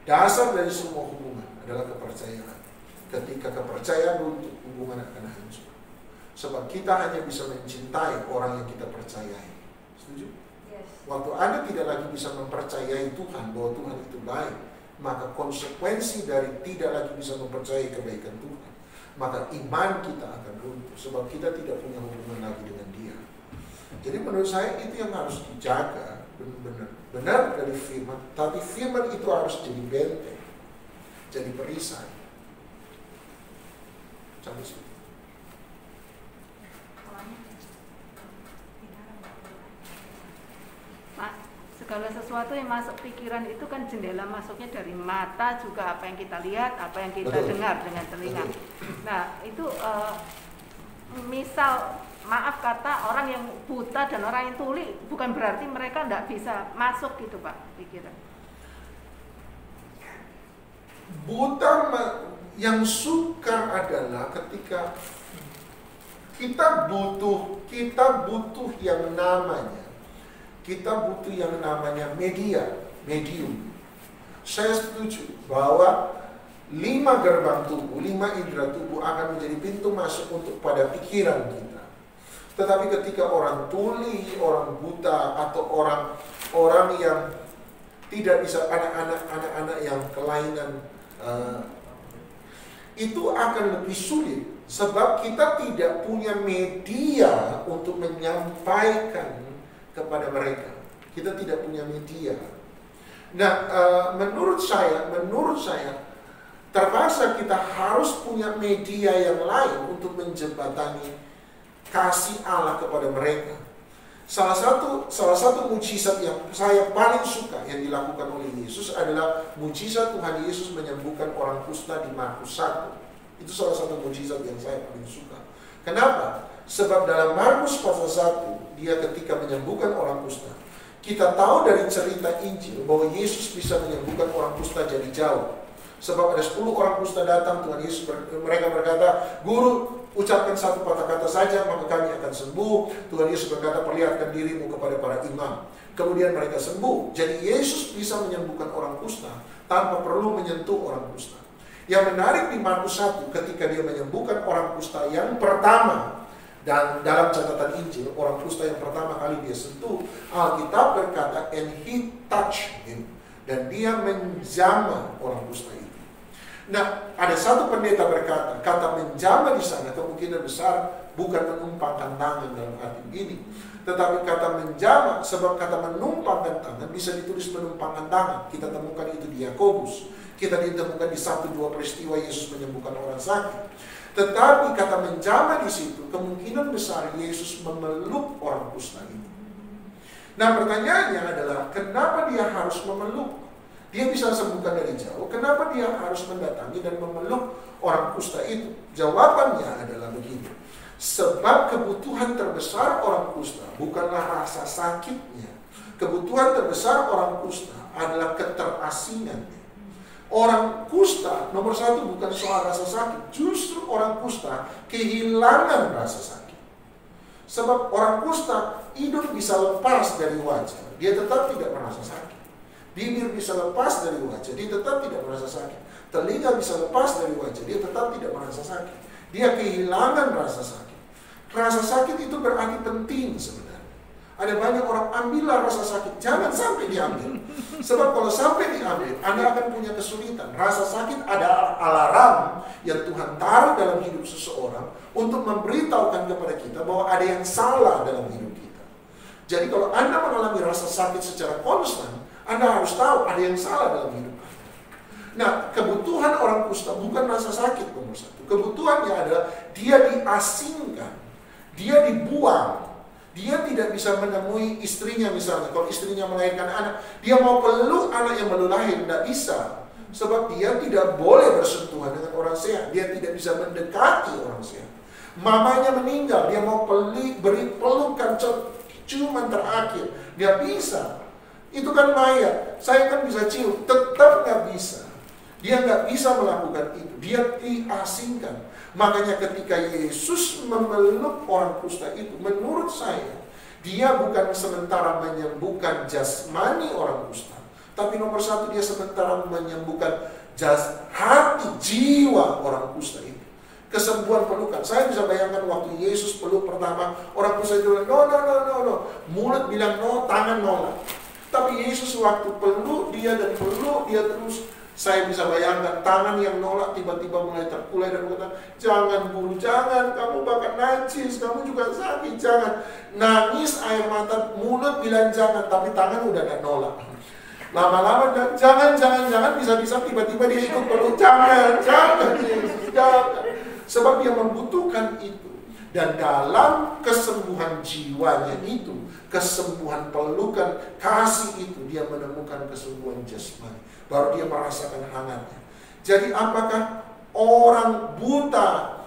Speaker 1: dasar dari semua hubungan adalah kepercayaan. Ketika kepercayaan runtuh, hubungan akan hancur. Sebab kita hanya bisa mencintai orang yang kita percayai. Setuju?
Speaker 4: Yes.
Speaker 1: Waktu Anda tidak lagi bisa mempercayai Tuhan, bahwa Tuhan itu baik, maka konsekuensi dari tidak lagi bisa mempercayai kebaikan Tuhan, maka iman kita akan runtuh. Sebab kita tidak punya hubungan lagi dengan Dia. Jadi menurut saya itu yang harus dijaga, benar dari firman. Tapi firman itu harus jadi benteng, jadi perisai. Sampai situ.
Speaker 2: Segala sesuatu yang masuk pikiran itu kan jendela masuknya dari mata juga, apa yang kita lihat, apa yang kita dengar dengan telinga. Nah itu misal maaf kata orang yang buta dan orang yang tuli, bukan berarti mereka tidak bisa masuk gitu Pak pikiran.
Speaker 1: Buta yang sukar adalah ketika kita butuh yang namanya. Kita butuh yang namanya medium. Saya setuju bahwa 5 gerbang tubuh, 5 indera tubuh akan menjadi pintu masuk untuk pada pikiran kita. Tetapi ketika orang tuli, orang buta, atau orang yang tidak bisa, anak-anak yang kelainan, itu akan lebih sulit. Sebab kita tidak punya media untuk menyampaikan kepada mereka. Kita tidak punya media. Nah, menurut saya terpaksa kita harus punya media yang lain untuk menjembatani kasih Allah kepada mereka. Salah satu mujizat yang saya paling suka yang dilakukan oleh Yesus adalah mujizat Tuhan Yesus menyembuhkan orang kusta di Markus 1. Itu salah satu mujizat yang saya paling suka. Kenapa? Sebab dalam Markus pasal 1, dia ketika menyembuhkan orang kusta, kita tahu dari cerita Injil bahwa Yesus bisa menyembuhkan orang kusta jadi jauh. Sebab ada 10 orang kusta datang, Tuhan Yesus mereka berkata, "Guru, ucapkan satu patah kata saja, maka kami akan sembuh." Tuhan Yesus berkata, "Perlihatkan dirimu kepada para imam." Kemudian mereka sembuh. Jadi Yesus bisa menyembuhkan orang kusta tanpa perlu menyentuh orang kusta. Yang menarik di Markus 1, ketika dia menyembuhkan orang kusta yang pertama, dan dalam catatan Injil, orang kusta yang pertama kali dia sentuh, Alkitab berkata, "And he touched him." Dan dia menjamah orang kusta itu. Nah, ada satu pendeta berkata, kata menjamah di sana kemungkinan besar bukan menumpangkan tangan dalam arti begini. Tetapi kata menjamah, sebab kata menumpangkan tangan bisa ditulis menumpangkan tangan. Kita temukan itu di Yakobus. Kita ditemukan di 1-2 peristiwa Yesus menyembuhkan orang sakit. Tetapi kata menjamah di situ kemungkinan besar Yesus memeluk orang kusta itu. Nah, pertanyaannya adalah kenapa dia harus memeluk? Dia bisa sembuhkan dari jauh. Kenapa dia harus mendatangi dan memeluk orang kusta itu? Jawabannya adalah begini. Sebab kebutuhan terbesar orang kusta bukanlah rasa sakitnya. Kebutuhan terbesar orang kusta adalah keterasingannya. Orang kusta nomor 1 bukan soal rasa sakit. Justru orang kusta kehilangan rasa sakit. Sebab orang kusta hidung bisa lepas dari wajah, dia tetap tidak merasa sakit. Bibir bisa lepas dari wajah, dia tetap tidak merasa sakit. Telinga bisa lepas dari wajah, dia tetap tidak merasa sakit. Dia kehilangan rasa sakit. Rasa sakit itu berarti penting sebenarnya. Ada banyak orang, ambillah rasa sakit, jangan sampai diambil. Sebab kalau sampai diambil, Anda akan punya kesulitan. Rasa sakit ada alarm yang Tuhan taruh dalam hidup seseorang untuk memberitahukan kepada kita bahwa ada yang salah dalam hidup kita. Jadi kalau Anda mengalami rasa sakit secara konstan, Anda harus tahu ada yang salah dalam hidup Anda. Nah, kebutuhan orang kusta bukan rasa sakit nomor 1. Kebutuhannya adalah dia diasingkan, dia dibuang. Dia tidak bisa menemui istrinya misalnya. Kalau istrinya melahirkan anak, dia mau peluk anak yang baru lahir, tidak bisa. Sebab dia tidak boleh bersentuhan dengan orang sehat. Dia tidak bisa mendekati orang sehat. Mamanya meninggal, dia mau beri pelukan ciuman terakhir. Dia bisa. Itu kan mayat. Saya kan bisa cium, tetap nggak bisa. Dia nggak bisa melakukan itu. Dia diasingkan. Makanya ketika Yesus memeluk orang kusta itu, menurut saya, dia bukan sementara menyembuhkan jasmani orang kusta, tapi nomor 1 dia sementara menyembuhkan hati, jiwa orang kusta itu. Kesembuhan pelukan. Saya bisa bayangkan waktu Yesus peluk pertama, orang kusta itu bilang, no. Mulut bilang no, tangan nolak. Tapi Yesus waktu peluk dia dan peluk dia terus, saya bisa bayangkan tangan yang nolak tiba-tiba mulai terkulai dan berkata, "Jangan Bu, jangan, kamu bakal najis, kamu juga sakit, jangan." Nangis air mata, mulut bilang jangan, tapi tangan udah gak nolak. Lama-lama, jangan, bisa-bisa tiba-tiba dia ikut peluk, jangan Yesus, jangan. Sebab dia membutuhkan itu. Dan dalam kesembuhan jiwanya itu, kesembuhan pelukan, kasih itu, dia menemukan kesembuhan jasmani. Baru dia merasakan hangatnya. Jadi apakah orang buta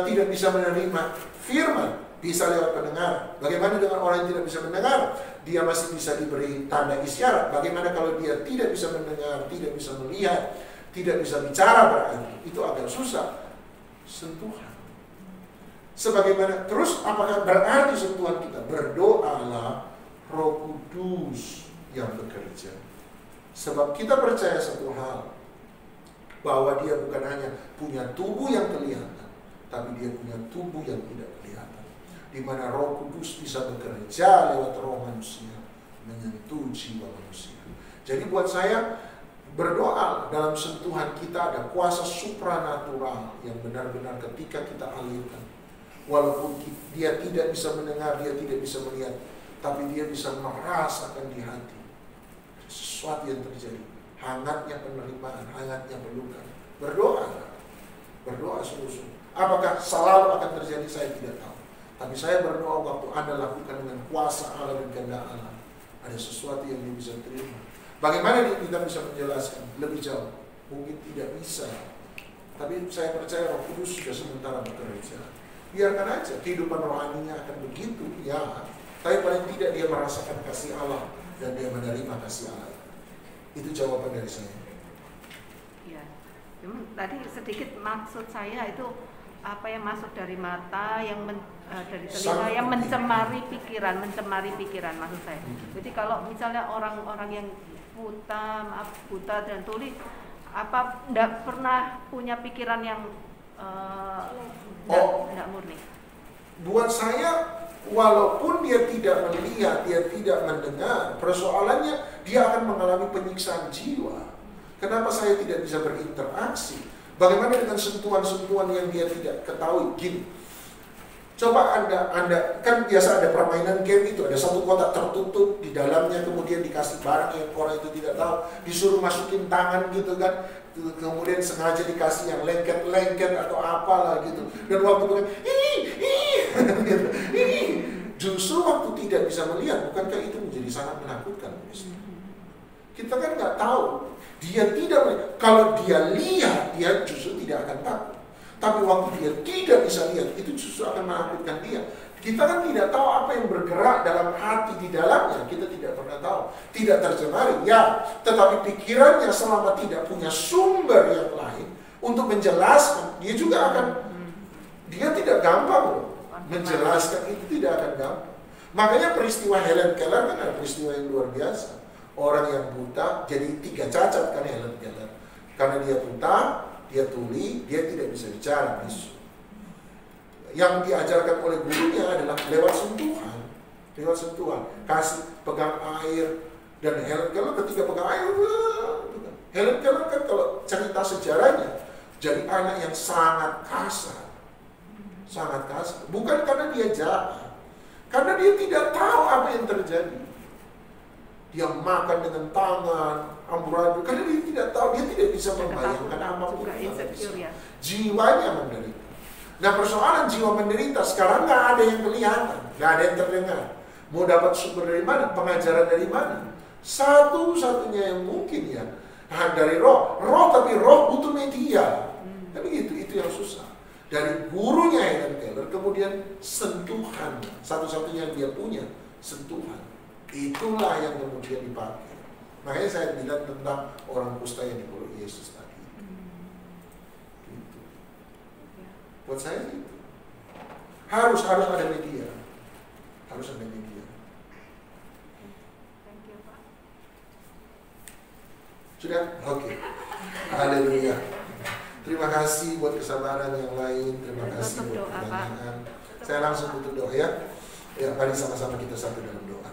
Speaker 1: tidak bisa menerima firman? Bisa lewat pendengaran. Bagaimana dengan orang yang tidak bisa mendengar? Dia masih bisa diberi tanda isyarat. Bagaimana kalau dia tidak bisa mendengar, tidak bisa melihat, tidak bisa bicara berarti? Itu agak susah. Sentuhan. Sebagaimana, terus apakah berarti sentuhan kita? Berdoalah, Roh Kudus yang bekerja. Sebab kita percaya satu hal, bahwa dia bukan hanya punya tubuh yang kelihatan, tapi dia punya tubuh yang tidak kelihatan. Di mana Roh Kudus bisa bekerja lewat roh manusia, menyentuh jiwa manusia. Jadi buat saya, berdoa dalam sentuhan kita ada kuasa supranatural yang benar-benar ketika kita alirkan. Walaupun dia tidak bisa mendengar, dia tidak bisa melihat, tapi dia bisa merasakan di hati sesuatu yang terjadi. Hangatnya penerimaan, hangatnya pelukan. Berdoa sungguh-sungguh. Apakah selalu akan terjadi, saya tidak tahu. Tapi saya berdoa waktu Anda lakukan dengan kuasa Allah dan kehendak Allah, ada sesuatu yang dia bisa terima. Bagaimana kita bisa menjelaskan lebih jauh? Mungkin tidak bisa. Tapi saya percaya Roh Kudus sudah sementara bekerja. Biarkan aja kehidupan rohaninya akan begitu, ya. Tapi paling tidak dia merasakan kasih Allah dan dia menerima kasih Allah. Itu jawaban dari saya.
Speaker 2: Ya, Tadi sedikit maksud saya itu apa yang masuk dari mata, yang dari telinga, yang mencemari pikiran maksud saya. Jadi kalau misalnya orang-orang yang buta dan tuli, apa enggak pernah punya pikiran yang enggak murni?
Speaker 1: Buat saya, walaupun dia tidak melihat, dia tidak mendengar, persoalannya dia akan mengalami penyiksaan jiwa. Kenapa saya tidak bisa berinteraksi? Bagaimana dengan sentuhan-sentuhan yang dia tidak ketahui? Gini, coba Anda kan biasa ada permainan game itu, ada satu kotak tertutup, di dalamnya kemudian dikasih barang yang orang itu tidak tahu, disuruh masukin tangan gitu kan, kemudian sengaja dikasih yang lengket-lengket atau apalah gitu, dan waktu bilang ini justru waktu tidak bisa melihat, bukankah itu menjadi sangat menakutkan? Kita kan nggak tahu, dia tidak melihat. Kalau dia lihat, dia justru tidak akan takut. Tapi waktu dia tidak bisa lihat, itu justru akan menakutkan dia. Kita kan tidak tahu apa yang bergerak dalam hati di dalamnya, kita tidak pernah tahu. Tidak tercemari, ya. Tetapi pikirannya selama tidak punya sumber yang lain untuk menjelaskan, dia juga akan, dia tidak gampang loh. Menjelaskan itu tidak akan gampang. Makanya peristiwa Helen Keller kan ada peristiwa yang luar biasa. Orang yang buta jadi 3 cacat kan Helen Keller. Karena dia buta, dia tuli, dia tidak bisa bicara, bisu. Yang diajarkan oleh gurunya adalah lewat sentuhan. Kasih pegang air. Dan Helen Keller ketika pegang air, Helen Keller kan kalau cerita sejarahnya, jadi anak yang sangat kasar. Bukan karena dia jahat, karena dia tidak tahu apa yang terjadi. Dia makan dengan tangan, amburadul, karena dia tidak tahu, dia tidak bisa membayangkan apapun. Jiwanya menderita. Nah, persoalan jiwa menderita sekarang nggak ada yang kelihatan, nggak ada yang terdengar. Mau dapat sumber dari mana? Pengajaran dari mana? Satu-satunya yang mungkin ya dari roh, tapi roh butuh media. Tapi itu yang susah. Dari gurunya Helen Keller, kemudian sentuhan, satu-satunya yang dia punya, sentuhan. Itulah yang kemudian dipakai. Makanya saya bilang tentang orang kusta yang dipeluk Yesus tadi. Gitu. Buat saya gitu. Harus ada media. Harus ada media.
Speaker 2: Thank you, Pak.
Speaker 1: Sudah? Oke. Haleluya. Terima kasih buat kesabaran yang lain. Terima kasih buat pertanyaan. Saya langsung tutup doa ya. Ya, mari sama-sama kita satu dalam doa.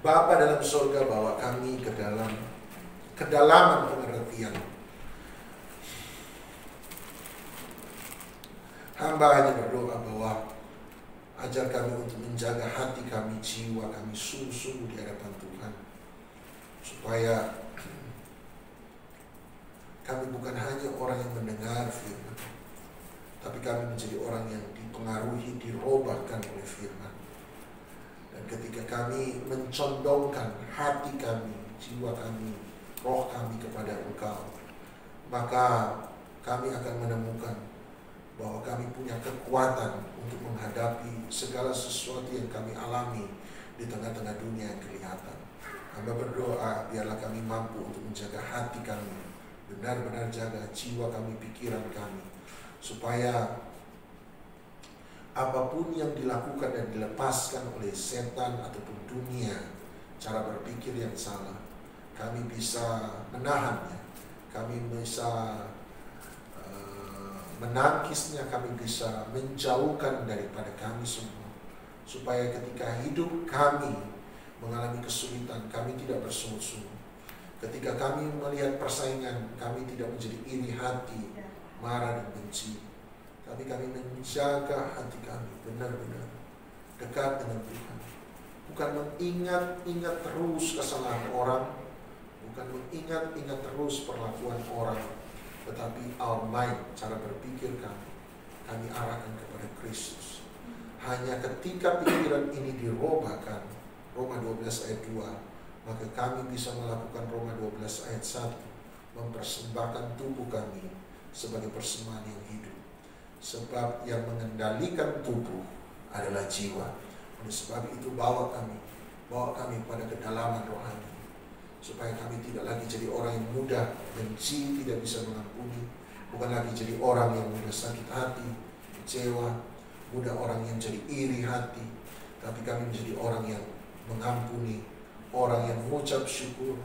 Speaker 1: Bapa dalam surga, bawa kami ke dalam kedalaman pengertian. Hamba hanya berdoa bahwa ajar kami untuk menjaga hati kami, jiwa kami sungguh-sungguh di hadapan Tuhan. Supaya kami bukan hanya orang yang mendengar firman, tapi kami menjadi orang yang dipengaruhi, dirobahkan oleh firman. Dan ketika kami mencondongkan hati kami, jiwa kami, roh kami kepada Engkau, maka kami akan menemukan bahwa kami punya kekuatan untuk menghadapi segala sesuatu yang kami alami di tengah-tengah dunia yang kelihatan. Hamba berdoa, biarlah kami mampu untuk menjaga hati kami, benar-benar jaga jiwa kami, pikiran kami, supaya apapun yang dilakukan dan dilepaskan oleh setan ataupun dunia, cara berpikir yang salah, kami bisa menahannya, kami bisa menangkisnya, kami bisa menjauhkan daripada kami semua, supaya ketika hidup kami mengalami kesulitan, kami tidak bersungut-sungut. Ketika kami melihat persaingan, kami tidak menjadi iri hati, marah dan benci, tapi kami menjaga hati kami benar-benar dekat dengan Tuhan. Bukan mengingat-ingat terus kesalahan orang, bukan mengingat-ingat terus perlakuan orang, tetapi our mind, cara berpikir kami arahkan kepada Kristus. Hanya ketika pikiran ini dirobahkan, Roma 12 ayat 2, maka kami bisa melakukan Roma 12 ayat 1, mempersembahkan tubuh kami sebagai persembahan yang hidup. Sebab yang mengendalikan tubuh adalah jiwa. Oleh sebab itu bawa kami pada kedalaman rohani, supaya kami tidak lagi jadi orang yang mudah benci, tidak bisa mengampuni, bukan lagi jadi orang yang mudah sakit hati, kecewa, mudah orang yang jadi iri hati, tapi kami menjadi orang yang mengampuni, orang yang mengucap syukur,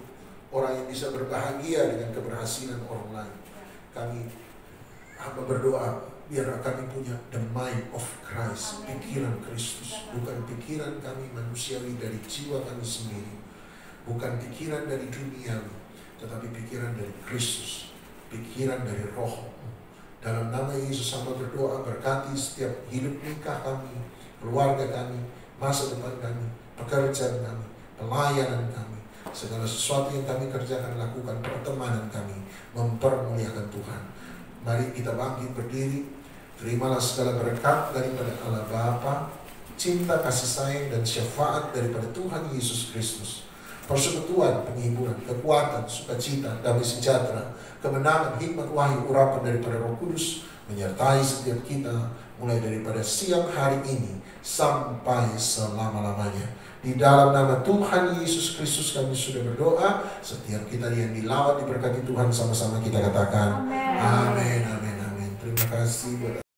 Speaker 1: orang yang bisa berbahagia dengan keberhasilan orang lain. Kami hamba berdoa, biar kami punya the mind of Christ, pikiran Kristus, bukan pikiran kami manusiawi dari jiwa kami sendiri, bukan pikiran dari dunia, tetapi pikiran dari Kristus, pikiran dari Roh. Dalam nama Yesus hamba berdoa, berkati setiap hidup nikah kami, keluarga kami, masa depan kami, pekerjaan kami, pelayanan kami, segala sesuatu yang kami kerjakan, lakukan, pertemanan kami, mempermuliakan Tuhan. Mari kita bangkit berdiri. Terimalah segala berkat daripada Allah Bapa, cinta, kasih sayang, dan syafaat daripada Tuhan Yesus Kristus, persekutuan, penghiburan, kekuatan, sukacita, damai sejahtera, kemenangan, hikmat, wahyu, urapan daripada Roh Kudus menyertai setiap kita mulai daripada siang hari ini sampai selama-lamanya. Di dalam nama Tuhan Yesus Kristus kami sudah berdoa. Setiap kita yang dilawat diberkati Tuhan, sama-sama kita katakan amin, amin, amin. Terima kasih buat